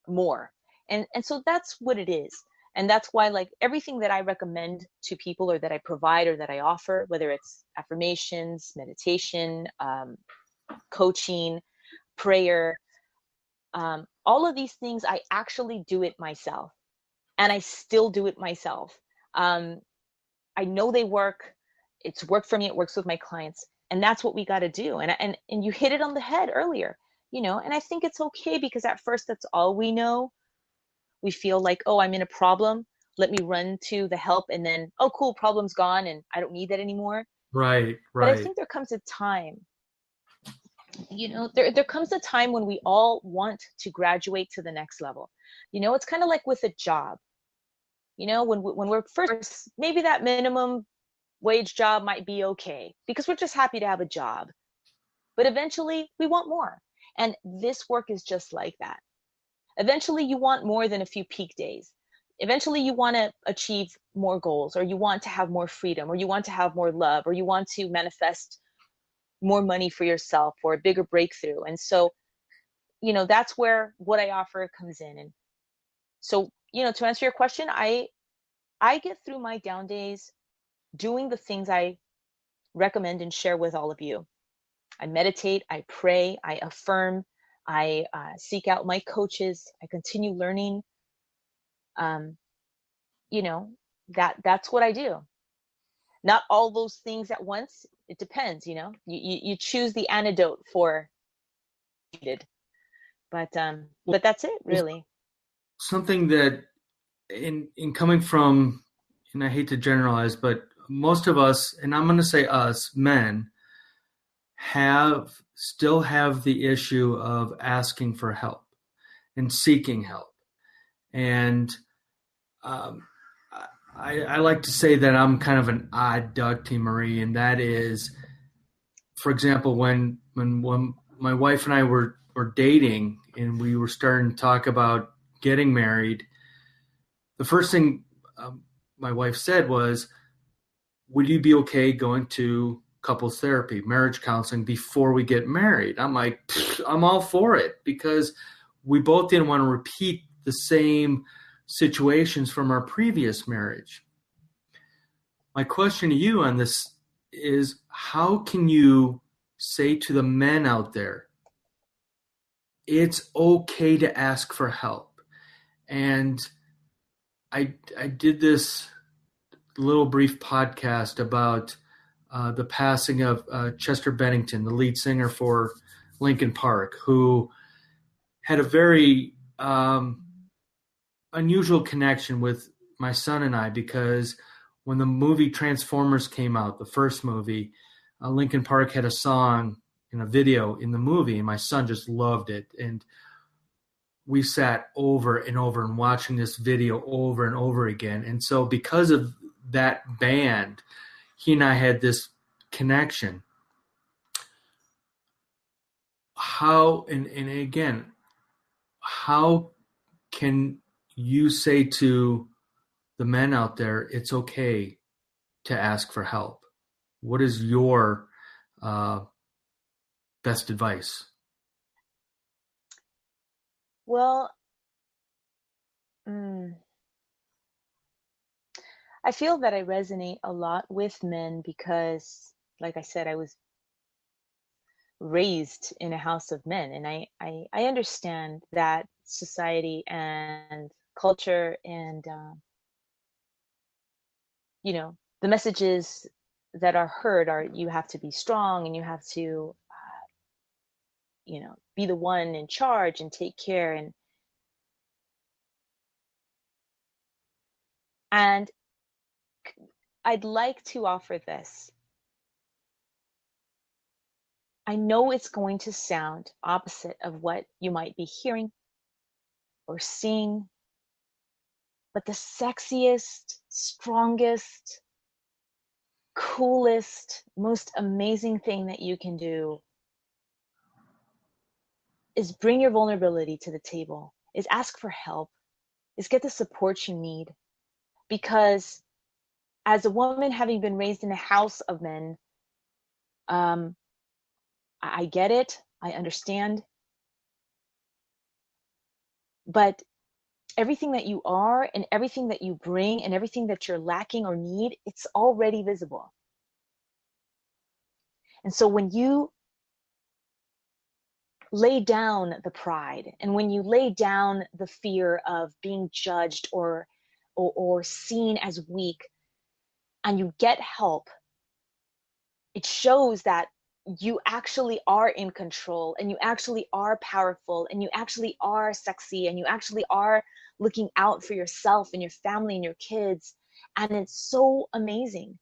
[SPEAKER 3] more. And so that's what it is. And that's why, like, everything that I recommend to people, or that I provide, or that I offer, whether it's affirmations, meditation, coaching, prayer, all of these things, I actually do it myself, and I still do it myself. I know they work. It's worked for me. It works with my clients. And that's what we got to do. And you hit it on the head earlier. And I think it's okay, because at first that's all we know. We feel like, oh, I'm in a problem, let me run to the help, and then, oh, cool, problem's gone and I don't need that anymore.
[SPEAKER 2] Right,
[SPEAKER 3] But I
[SPEAKER 2] right.
[SPEAKER 3] think there comes a time, there comes a time when we all want to graduate to the next level. It's kind of like with a job. When we're first, maybe that minimum wage job might be okay because we're just happy to have a job. But eventually we want more. And this work is just like that. Eventually you want more than a few peak days. Eventually you want to achieve more goals, or you want to have more freedom, or you want to have more love, or you want to manifest more money for yourself, or a bigger breakthrough. And so, that's where what I offer comes in. And so, to answer your question, I get through my down days doing the things I recommend and share with all of you. I meditate, I pray, I affirm, I seek out my coaches, I continue learning. Um, you know, that's what I do. Not all those things at once. It depends, You choose the antidote for needed. But that's it, really.
[SPEAKER 2] Something that in coming from, and I hate to generalize, but most of us, and I'm going to say us, men, still have the issue of asking for help and seeking help. And I like to say that I'm kind of an odd duck, Teemaree, and that is, for example, when my wife and I were dating and we were starting to talk about getting married, the first thing my wife said was, would you be okay going to couples therapy, marriage counseling before we get married? I'm like, I'm all for it, because we both didn't want to repeat the same situations from our previous marriage. My question to you on this is, how can you say to the men out there, it's okay to ask for help? And I did this little brief podcast about the passing of Chester Bennington, the lead singer for Linkin Park, who had a very unusual connection with my son and I, because when the movie Transformers came out, the first movie, Linkin Park had a song in a video in the movie, and my son just loved it. And we sat over and over and watching this video over and over again. And so because of that band, he and I had this connection. How, and again, how can you say to the men out there, it's okay to ask for help? What is your best advice?
[SPEAKER 3] Well, I feel that I resonate a lot with men because, like I said, I was raised in a house of men, and I understand that society and culture and the messages that are heard are, you have to be strong and you have to be the one in charge and take care, and I'd like to offer this. I know it's going to sound opposite of what you might be hearing or seeing, but the sexiest, strongest, coolest, most amazing thing that you can do is bring your vulnerability to the table, is ask for help, is get the support you need. Because as a woman, having been raised in a house of men, I get it, I understand. But everything that you are and everything that you bring and everything that you're lacking or need, it's already visible. And so when you lay down the pride, and when you lay down the fear of being judged or seen as weak, and you get help, it shows that you actually are in control, and you actually are powerful, and you actually are sexy, and you actually are looking out for yourself and your family and your kids. And it's so amazing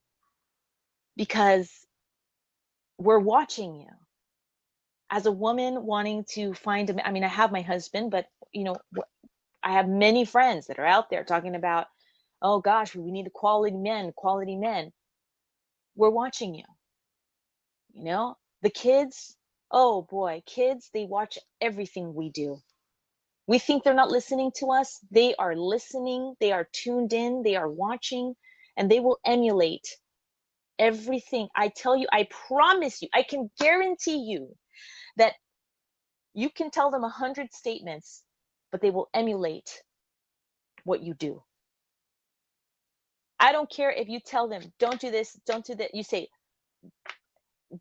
[SPEAKER 3] because we're watching you. As a woman wanting to find, I mean, I have my husband, but I have many friends that are out there talking about, oh gosh, we need quality men, quality men. We're watching you. The kids, oh boy, kids, they watch everything we do. We think they're not listening to us. They are listening. They are tuned in. They are watching, and they will emulate everything. I tell you, I promise you, I can guarantee you that you can tell them 100 statements, but they will emulate what you do. I don't care if you tell them, don't do this, don't do that. You say,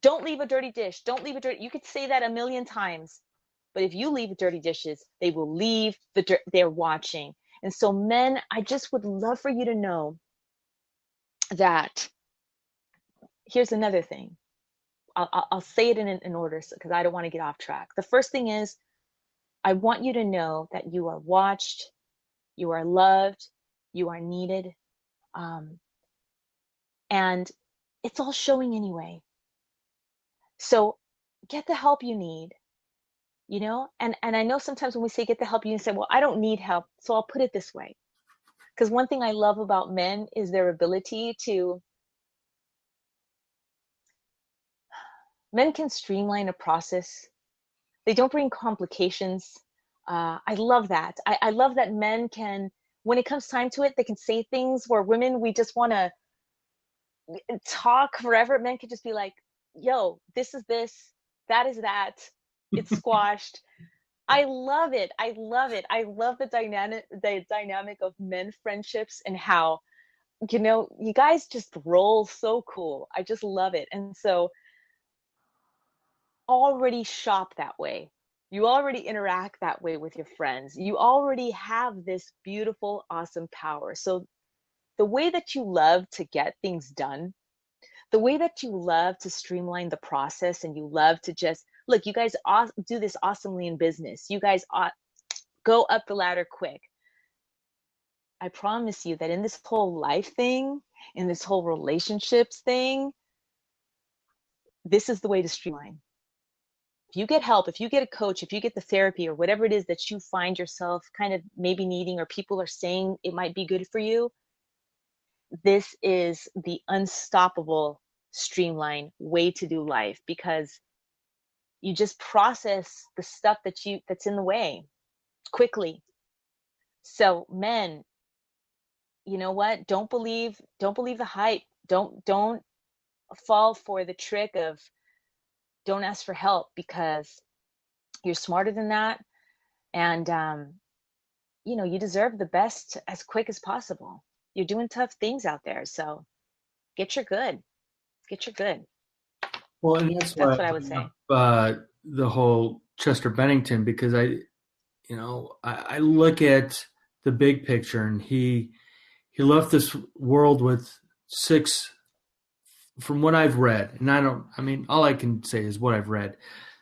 [SPEAKER 3] don't leave a dirty dish. Don't leave a dirty. You could say that a million times, but if you leave dirty dishes, they will leave the dirt. They're watching. And so men, I just would love for you to know that here's another thing. I'll say it in order because I don't want to get off track. The first thing is, I want you to know that you are watched, you are loved, you are needed. And it's all showing anyway. So get the help you need, and I know sometimes when we say get the help you need, say, well, I don't need help. So I'll put it this way. Because one thing I love about men is their ability to, men can streamline a process. They don't bring complications. I love that. I love that men can, when it comes time to it, they can say things where women, we just want to talk forever. Men can just be like, yo, this is this, that is that. It's squashed. I love it. I love it. I love the dynamic of men friendships and how, you guys just roll so cool. I just love it. And so already shop that way. You already interact that way with your friends. You already have this beautiful, awesome power. So the way that you love to get things done, the way that you love to streamline the process, and you love to just, look, you guys do this awesomely in business. You guys go up the ladder quick. I promise you that in this whole life thing, in this whole relationships thing, this is the way to streamline. If you get help, if you get a coach, if you get the therapy or whatever it is that you find yourself kind of maybe needing, or people are saying it might be good for you, this is the unstoppable streamline way to do life, because you just process the stuff that's in the way quickly. So men, you know what? Don't believe the hype. Don't fall for the trick of don't ask for help, because you're smarter than that. And, you deserve the best as quick as possible. You're doing tough things out there. So get your good.
[SPEAKER 2] Well, and that's
[SPEAKER 3] what I would say.
[SPEAKER 2] The whole Chester Bennington, because I look at the big picture, and he left this world with 6, from what I've read, and all I can say is what I've read,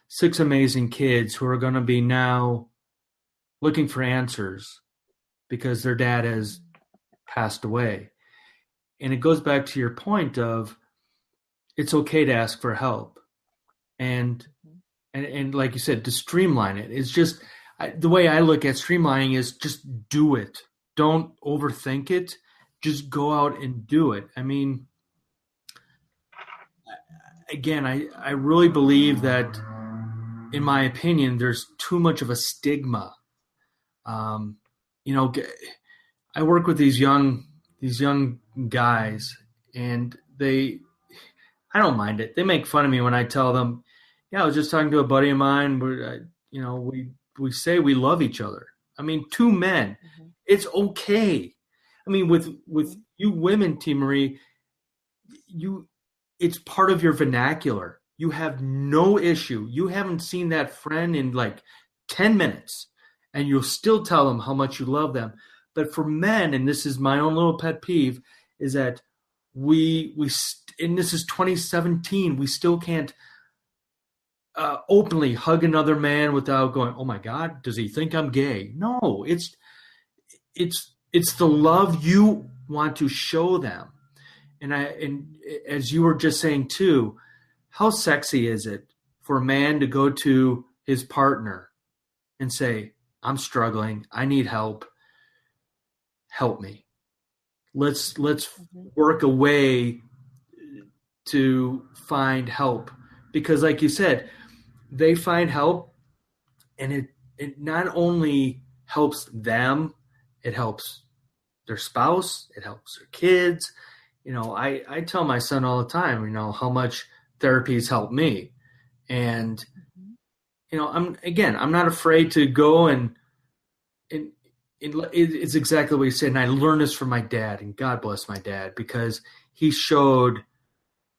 [SPEAKER 2] 6 amazing kids who are going to be now looking for answers because their dad has passed away. And it goes back to your point of it's okay to ask for help. And like you said, to streamline it. It's just the way I look at streamlining is just do it. Don't overthink it. Just go out and do it. Again, I really believe that, in my opinion, there's too much of a stigma. I work with these young guys, and I don't mind it. They make fun of me when I tell them, yeah, I was just talking to a buddy of mine where, we say we love each other. 2 men, mm-hmm. It's okay. With you women, Teemaree, it's part of your vernacular. You have no issue. You haven't seen that friend in like 10 minutes, and you'll still tell them how much you love them. But for men, and this is my own little pet peeve, is that and this is 2017, we still can't openly hug another man without going, "Oh my God, does he think I'm gay?" No, it's the love you want to show them. And as you were just saying too, how sexy is it for a man to go to his partner and say, "I'm struggling, I need help, help me. Let's
[SPEAKER 3] Mhm.
[SPEAKER 2] work a way to find help." Because like you said, they find help, and it not only helps them, it helps their spouse, it helps their kids. I tell my son all the time, how much therapy has helped me. And,
[SPEAKER 3] Mhm.
[SPEAKER 2] I'm not afraid to go and it's exactly what you said. And I learned this from my dad, and God bless my dad, because he showed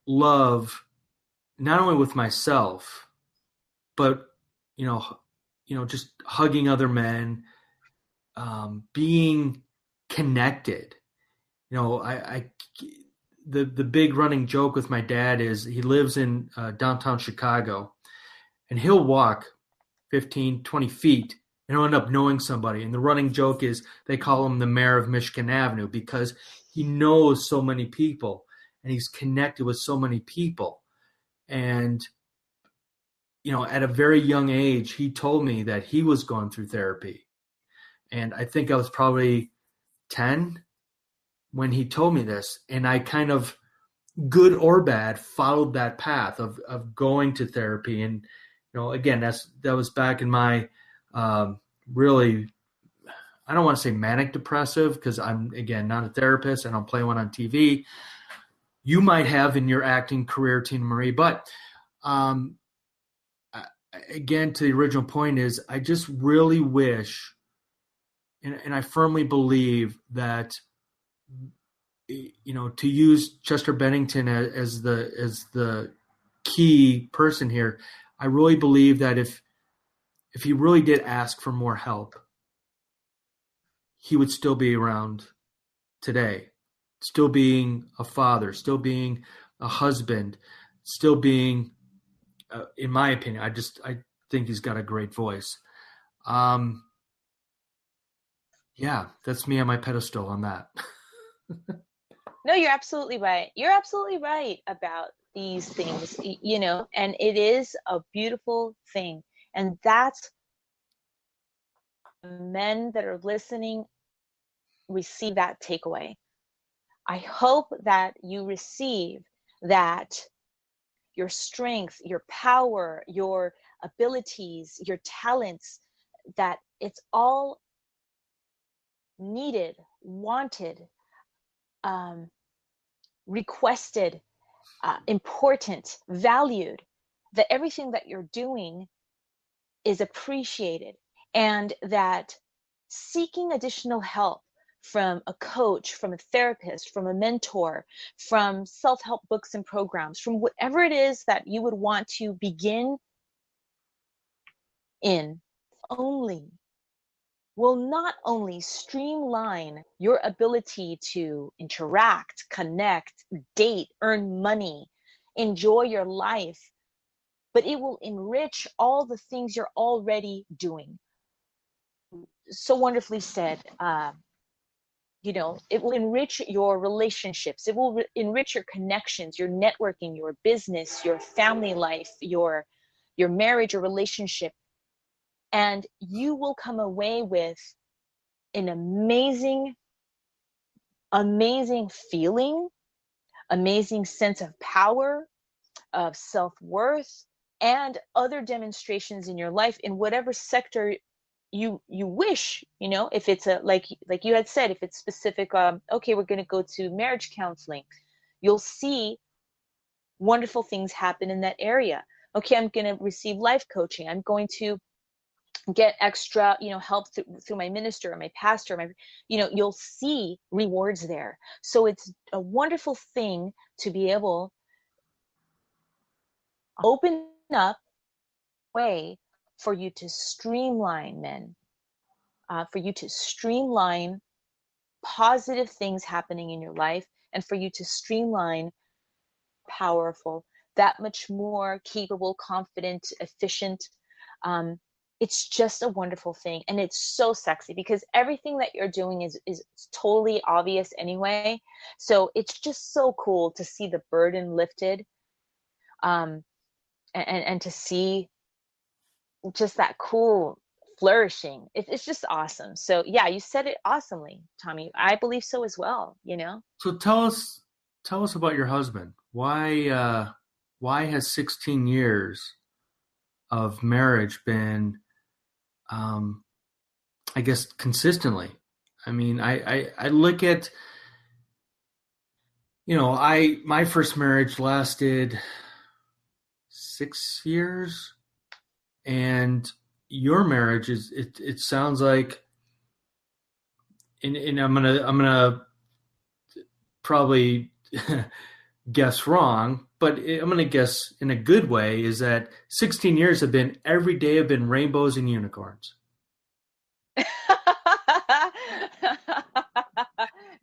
[SPEAKER 2] love not only with myself, but, you know, just hugging other men, being connected. I the big running joke with my dad is he lives in downtown Chicago, and he'll walk 15, 20 feet and he'll end up knowing somebody. And the running joke is they call him the mayor of Michigan Avenue because he knows so many people and he's connected with so many people. And, at a very young age, he told me that he was going through therapy. And I think I was probably 10 when he told me this. And I kind of, good or bad, followed that path of going to therapy. And, again, that was back in my really, I don't want to say manic depressive, because I'm, again, not a therapist. I don't play one on TV. You might have in your acting career, Teemaree, but again, to the original point is I just really wish, and I firmly believe that, to use Chester Bennington as the key person here, I really believe that if he really did ask for more help, he would still be around today, still being a father, still being a husband, still being, in my opinion, I think he's got a great voice. Yeah, that's me on my pedestal on that.
[SPEAKER 3] No, you're absolutely right. You're absolutely right about these things, and it is a beautiful thing. And that's men that are listening receive that takeaway. I hope that you receive that your strength, your power, your abilities, your talents, that it's all needed, wanted, um, requested, important, valued, that everything that you're doing is appreciated, and that seeking additional help from a coach, from a therapist, from a mentor, from self-help books and programs, from whatever it is that you would want to begin in, only will not only streamline your ability to interact, connect, date, earn money, enjoy your life, but it will enrich all the things you're already doing. So wonderfully said. It will enrich your relationships. It will enrich your connections, your networking, your business, your family life, your marriage, your relationship. And you will come away with an amazing, amazing feeling, amazing sense of power, of self-worth, and other demonstrations in your life in whatever sector you wish. If it's a, like you had said, if it's specific, okay, we're going to go to marriage counseling, you'll see wonderful things happen in that area. Okay, I'm going to receive life coaching, I'm going to get extra help through my minister or my pastor, you'll see rewards there. So it's a wonderful thing to be able to open up a way for you to streamline, men, for you to streamline positive things happening in your life, and for you to streamline powerful that much more capable, confident, efficient. It's just a wonderful thing. And it's so sexy because everything that you're doing is totally obvious anyway. So it's just so cool to see the burden lifted, and to see just that cool flourishing. It's just awesome. So yeah, you said it awesomely, Tommy. I believe so as well, you know?
[SPEAKER 2] So tell us about your husband. Why has 16 years of marriage been, I guess, consistently? I mean, I look at, my first marriage lasted 6 years, and your marriage it sounds like, and I'm gonna probably guess wrong, but I'm gonna guess in a good way, is that 16 years have been, every day have been rainbows and unicorns.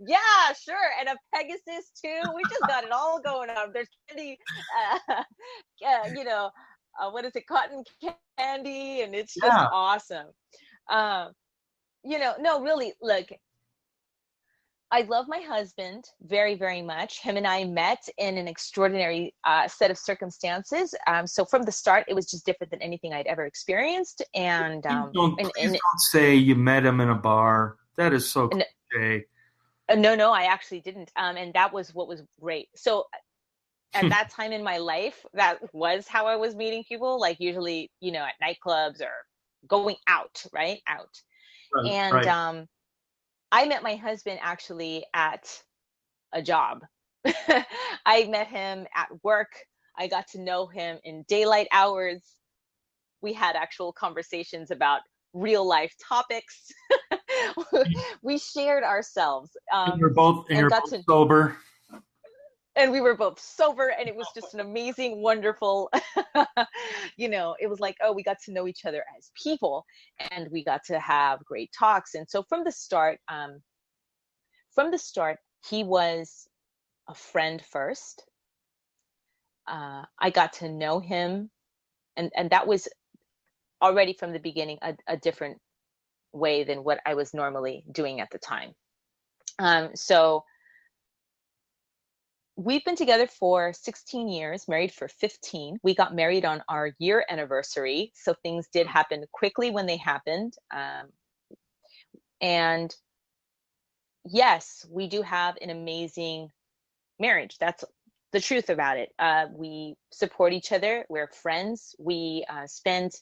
[SPEAKER 3] Yeah, sure. And a Pegasus too. We just got it all going on. There's candy, what is it, cotton candy, and it's just
[SPEAKER 2] Yeah.
[SPEAKER 3] awesome. No, really, look, I love my husband very, very much. Him and I met in an extraordinary set of circumstances. So from the start, it was just different than anything I'd ever experienced. And
[SPEAKER 2] Please don't say you met him in a bar. That is so cliche.
[SPEAKER 3] No, I actually didn't. And that was what was great. So at that time in my life, that was how I was meeting people, like usually, at nightclubs or going out, right? Out.
[SPEAKER 2] Right,
[SPEAKER 3] And
[SPEAKER 2] right.
[SPEAKER 3] I met my husband actually at a job. I met him at work. I got to know him in daylight hours. We had actual conversations about real life topics. We shared ourselves.
[SPEAKER 2] And you're both sober.
[SPEAKER 3] And we were both sober, and it was just an amazing, wonderful, it was like, oh, we got to know each other as people, and we got to have great talks. And so from the start, he was a friend first. I got to know him, and that was already from the beginning a different way than what I was normally doing at the time. So we've been together for 16 years, married for 15. We got married on our year anniversary, so things did happen quickly when they happened. And yes, we do have an amazing marriage. That's the truth about it. We support each other. We're friends. We spend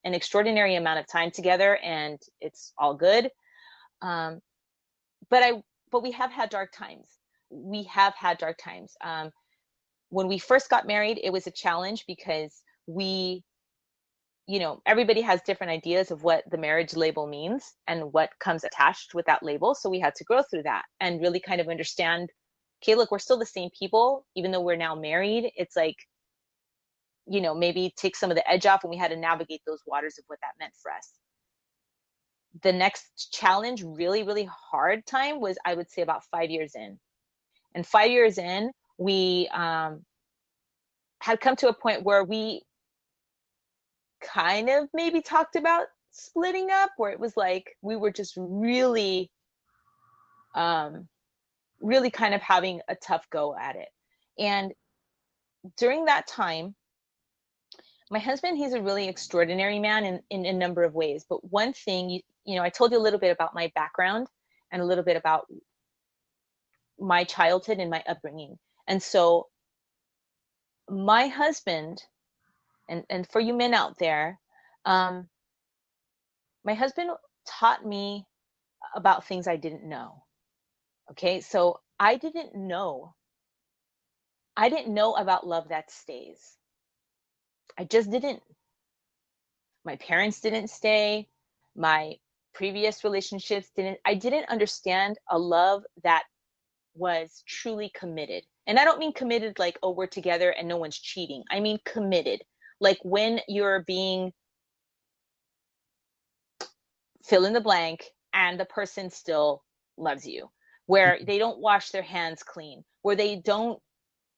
[SPEAKER 3] an extraordinary amount of time together, and it's all good. But we have had dark times. When we first got married, it was a challenge because everybody has different ideas of what the marriage label means and what comes attached with that label. So we had to go through that and really kind of understand, okay, look, we're still the same people, even though we're now married. It's like, maybe take some of the edge off, and we had to navigate those waters of what that meant for us. The next challenge, really, really hard time, was, I would say, about 5 years in. And 5 years in, we had come to a point where we kind of maybe talked about splitting up, where it was like we were just really, really kind of having a tough go at it. And during that time, my husband, he's a really extraordinary man in a number of ways. But one thing, I told you a little bit about my background and a little bit about my childhood and my upbringing. And so my husband, and for you men out there, my husband taught me about things I didn't know. Okay, so I didn't know about love that stays. I just didn't. My parents didn't stay. My previous relationships didn't. I didn't understand a love that was truly committed. And I don't mean committed like, oh, we're together and no one's cheating. I mean committed. Like when you're being fill in the blank and the person still loves you, where they don't wash their hands clean, where they don't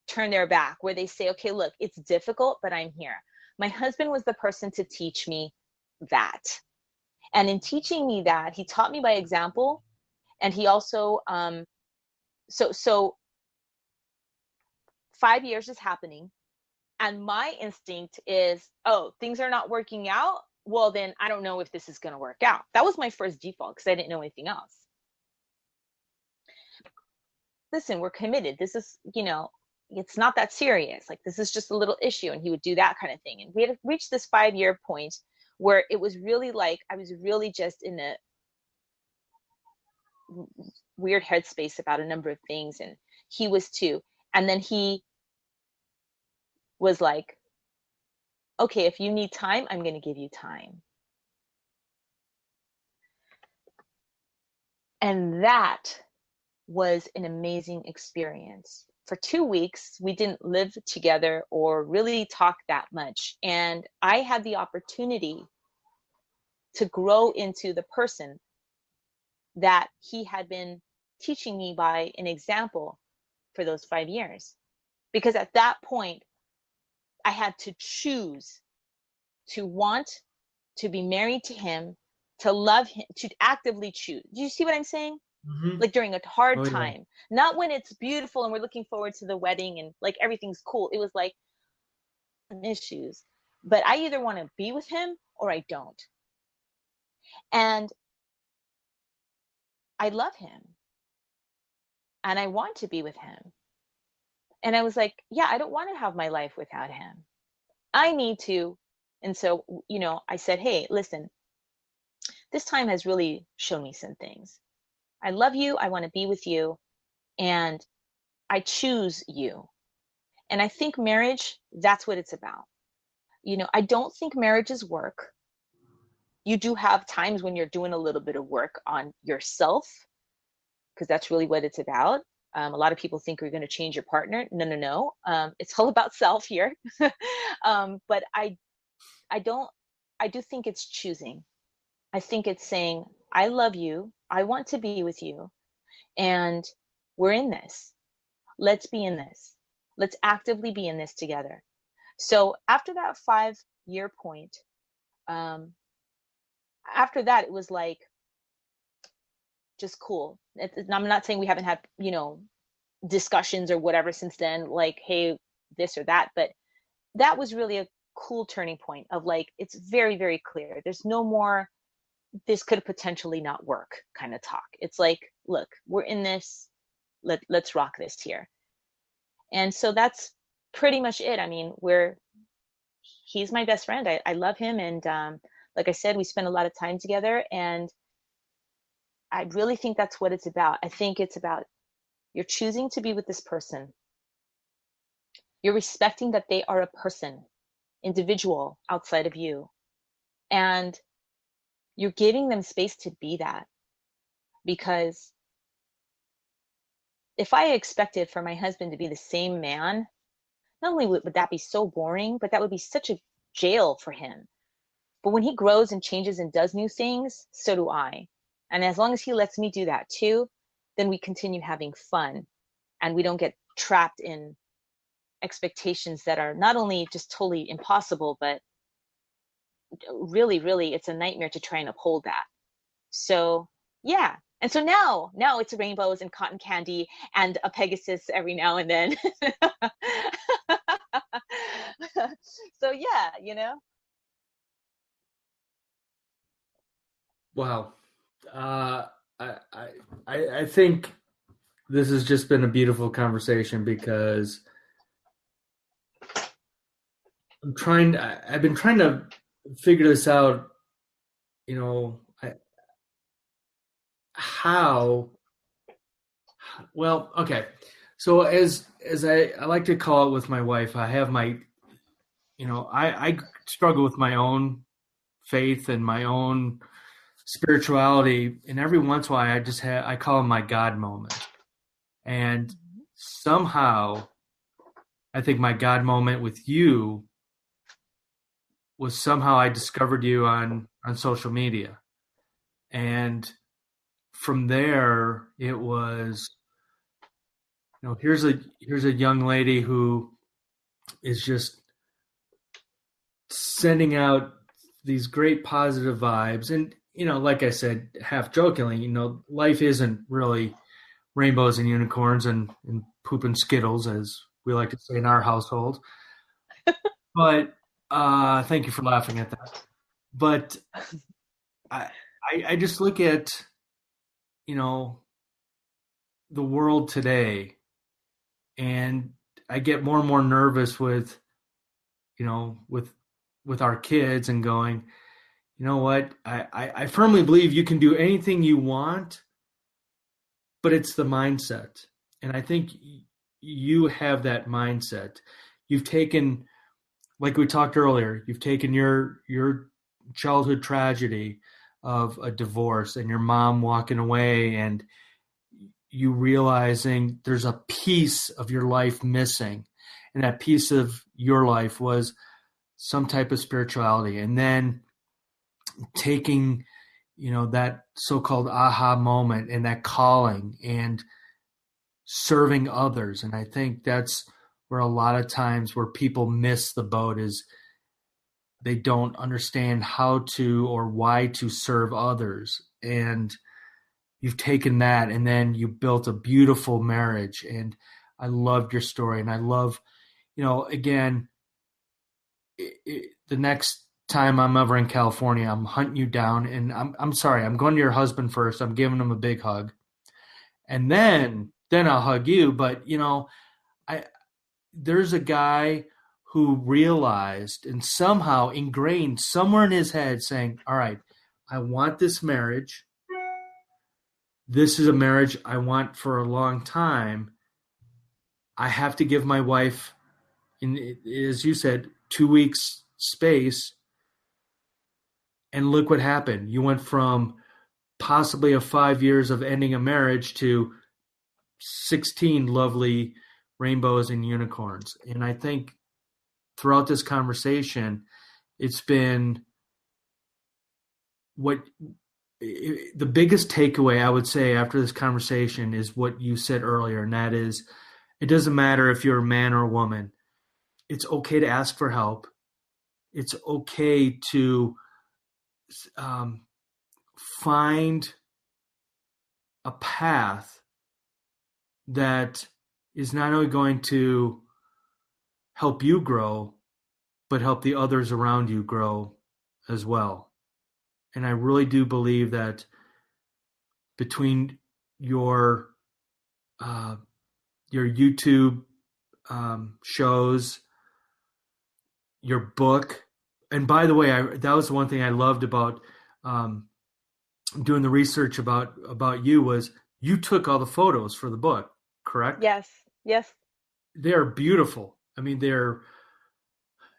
[SPEAKER 3] turn their back, where they say, okay, look, it's difficult, but I'm here. My husband was the person to teach me that. And in teaching me that, he taught me by example. And he also, so 5 years is happening. And my instinct is, oh, things are not working out. Well, then I don't know if this is going to work out. That was my first default because I didn't know anything else. Listen, we're committed. This is, it's not that serious. Like, this is just a little issue. And he would do that kind of thing. And we had reached this 5-year point where it was really like, I was really just in a weird headspace about a number of things. And he was too. And then he was like, okay, if you need time, I'm going to give you time. And that was an amazing experience. For 2 weeks, we didn't live together or really talk that much. And I had the opportunity to grow into the person that he had been teaching me by an example for those 5 years. Because at that point, I had to choose to want to be married to him, to love him, to actively choose. Do you see what I'm saying? Mm-hmm. Like during a hard time, not when it's beautiful and we're looking forward to the wedding and like everything's cool. It was like issues, but I either want to be with him or I don't. And I love him and I want to be with him. And I was like, yeah, I don't want to have my life without him. I need to. And so, I said, hey, listen, this time has really shown me some things. I love you. I want to be with you. And I choose you. And I think marriage, that's what it's about. I don't think marriage is work. You do have times when you're doing a little bit of work on yourself, because that's really what it's about. A lot of people think you're going to change your partner. No. It's all about self here. But I do think it's choosing. I think it's saying, I love you. I want to be with you. And we're in this. Let's be in this. Let's actively be in this together. So after that 5-year point, after that, it was like, just cool. I'm not saying we haven't had, discussions or whatever since then, like, hey, this or that, but that was really a cool turning point of like, it's very, very clear. There's no more, this could potentially not work kind of talk. It's like, look, we're in this, let's rock this here. And so that's pretty much it. I mean, he's my best friend. I love him. And like I said, we spend a lot of time together, and I really think that's what it's about. I think it's about, you're choosing to be with this person. You're respecting that they are a person, individual outside of you. And you're giving them space to be that. Because if I expected for my husband to be the same man, not only would that be so boring, but that would be such a jail for him. But when he grows and changes and does new things, so do I. And as long as he lets me do that too, then we continue having fun and we don't get trapped in expectations that are not only just totally impossible, but really, really, it's a nightmare to try and uphold that. So, yeah. And so now it's rainbows and cotton candy and a Pegasus every now and then. So, yeah,
[SPEAKER 2] Wow. I think this has just been a beautiful conversation because I've been trying to figure this out, okay. So as I like to call it with my wife, I have my, I struggle with my own faith and my own spirituality, and every once in a while I call them my God moment. And somehow I think my God moment with you was somehow I discovered you on social media. And from there it was, here's a young lady who is just sending out these great positive vibes. And, like I said, half jokingly, life isn't really rainbows and unicorns and poop and skittles, as we like to say in our household. But thank you for laughing at that. But I just look at, the world today, and I get more and more nervous with, with our kids, and going, you know what? I firmly believe you can do anything you want, but it's the mindset. And I think you have that mindset. You've taken, like we talked earlier, you've taken your childhood tragedy of a divorce and your mom walking away, and you realizing there's a piece of your life missing. And that piece of your life was some type of spirituality. And then taking, that so-called aha moment and that calling and serving others. And I think that's where a lot of times where people miss the boat is they don't understand how to or why to serve others. And you've taken that and then you built a beautiful marriage. And I loved your story. And I love, again, the next time I'm ever in California, I'm hunting you down, and I'm sorry, I'm going to your husband first. I'm giving him a big hug, and then I'll hug you. But there's a guy who realized and somehow ingrained somewhere in his head saying, all right, I want this marriage. This is a marriage I want for a long time. I have to give my wife, as you said, 2 weeks space. And look what happened. You went from possibly a 5 years of ending a marriage to 16 lovely rainbows and unicorns. And I think throughout this conversation, it's been the biggest takeaway I would say after this conversation is what you said earlier. And that is, it doesn't matter if you're a man or a woman. It's okay to ask for help. It's okay to find a path that is not only going to help you grow, but help the others around you grow as well. And I really do believe that between your YouTube shows, your book, and by the way, that was one thing I loved about doing the research about you was you took all the photos for the book, correct?
[SPEAKER 3] Yes.
[SPEAKER 2] They are beautiful. I mean, they're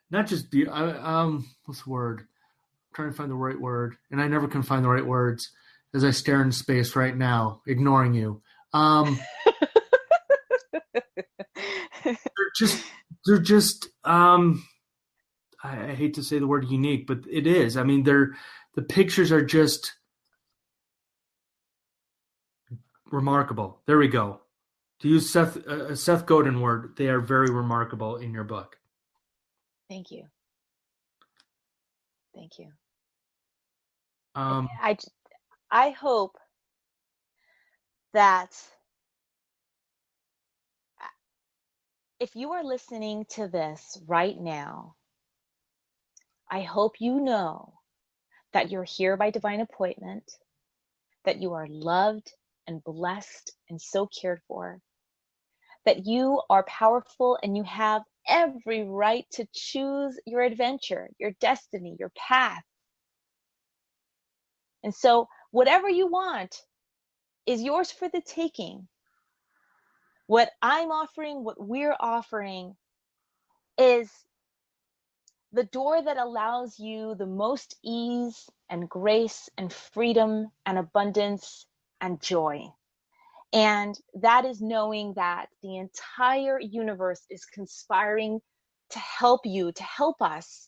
[SPEAKER 2] not just what's the word? I'm trying to find the right word, and I never can find the right words as I stare into space right now, ignoring you. They're just I hate to say the word unique, but it is. I mean, the pictures are just remarkable. There we go. To use Seth Godin word, they are very remarkable in your book.
[SPEAKER 3] Thank you. I hope that if you are listening to this right now, I hope you know that you're here by divine appointment, that you are loved and blessed and so cared for, that you are powerful and you have every right to choose your adventure, your destiny, your path. And so whatever you want is yours for the taking. What I'm offering, what we're offering, is the door that allows you the most ease and grace and freedom and abundance and joy. And that is knowing that the entire universe is conspiring to help you, to help us.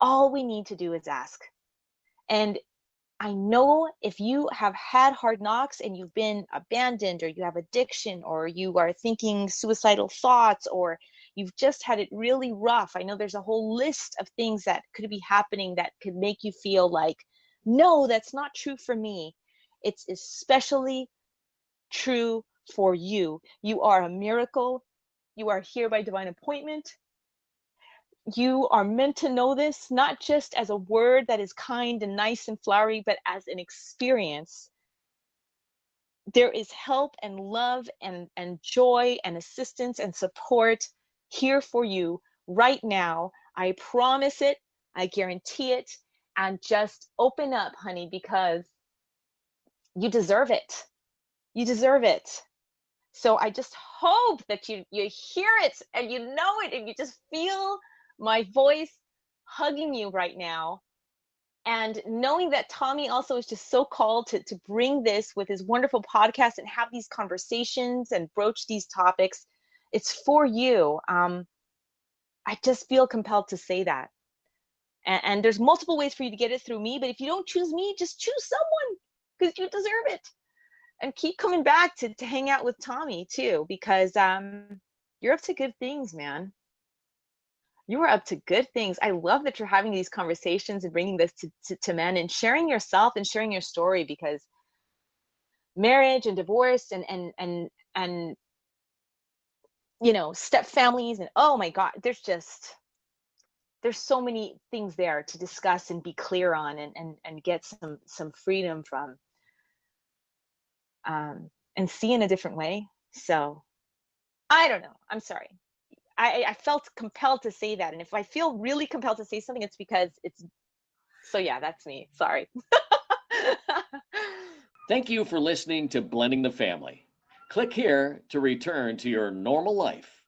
[SPEAKER 3] All we need to do is ask. And I know if you have had hard knocks and you've been abandoned, or you have addiction, or you are thinking suicidal thoughts, or you've just had it really rough. I know there's a whole list of things that could be happening that could make you feel like, no, that's not true for me. It's especially true for you. You are a miracle. You are here by divine appointment. You are meant to know this, not just as a word that is kind and nice and flowery, but as an experience. There is help and love and joy and assistance and support here for you right now. I promise it. I guarantee it. And just open up, honey, because you deserve it. You deserve it. So I just hope that you hear it and you know it and you just feel my voice hugging you right now. And knowing that Tommy also is just so called to bring this with his wonderful podcast and have these conversations and broach these topics. It's for you. I just feel compelled to say that. And there's multiple ways for you to get it through me. But if you don't choose me, just choose someone, because you deserve it. And keep coming back to hang out with Tommy too, because you're up to good things, man. You are up to good things. I love that you're having these conversations and bringing this to men and sharing yourself and sharing your story, because marriage and divorce and you know, step families and oh my God, there's so many things there to discuss and be clear on and get some freedom from. And see in a different way. So I don't know. I'm sorry. I felt compelled to say that. And if I feel really compelled to say something, it's because it's, so yeah, that's me. Sorry.
[SPEAKER 1] Thank you for listening to Blending the Family. Click here to return to your normal life.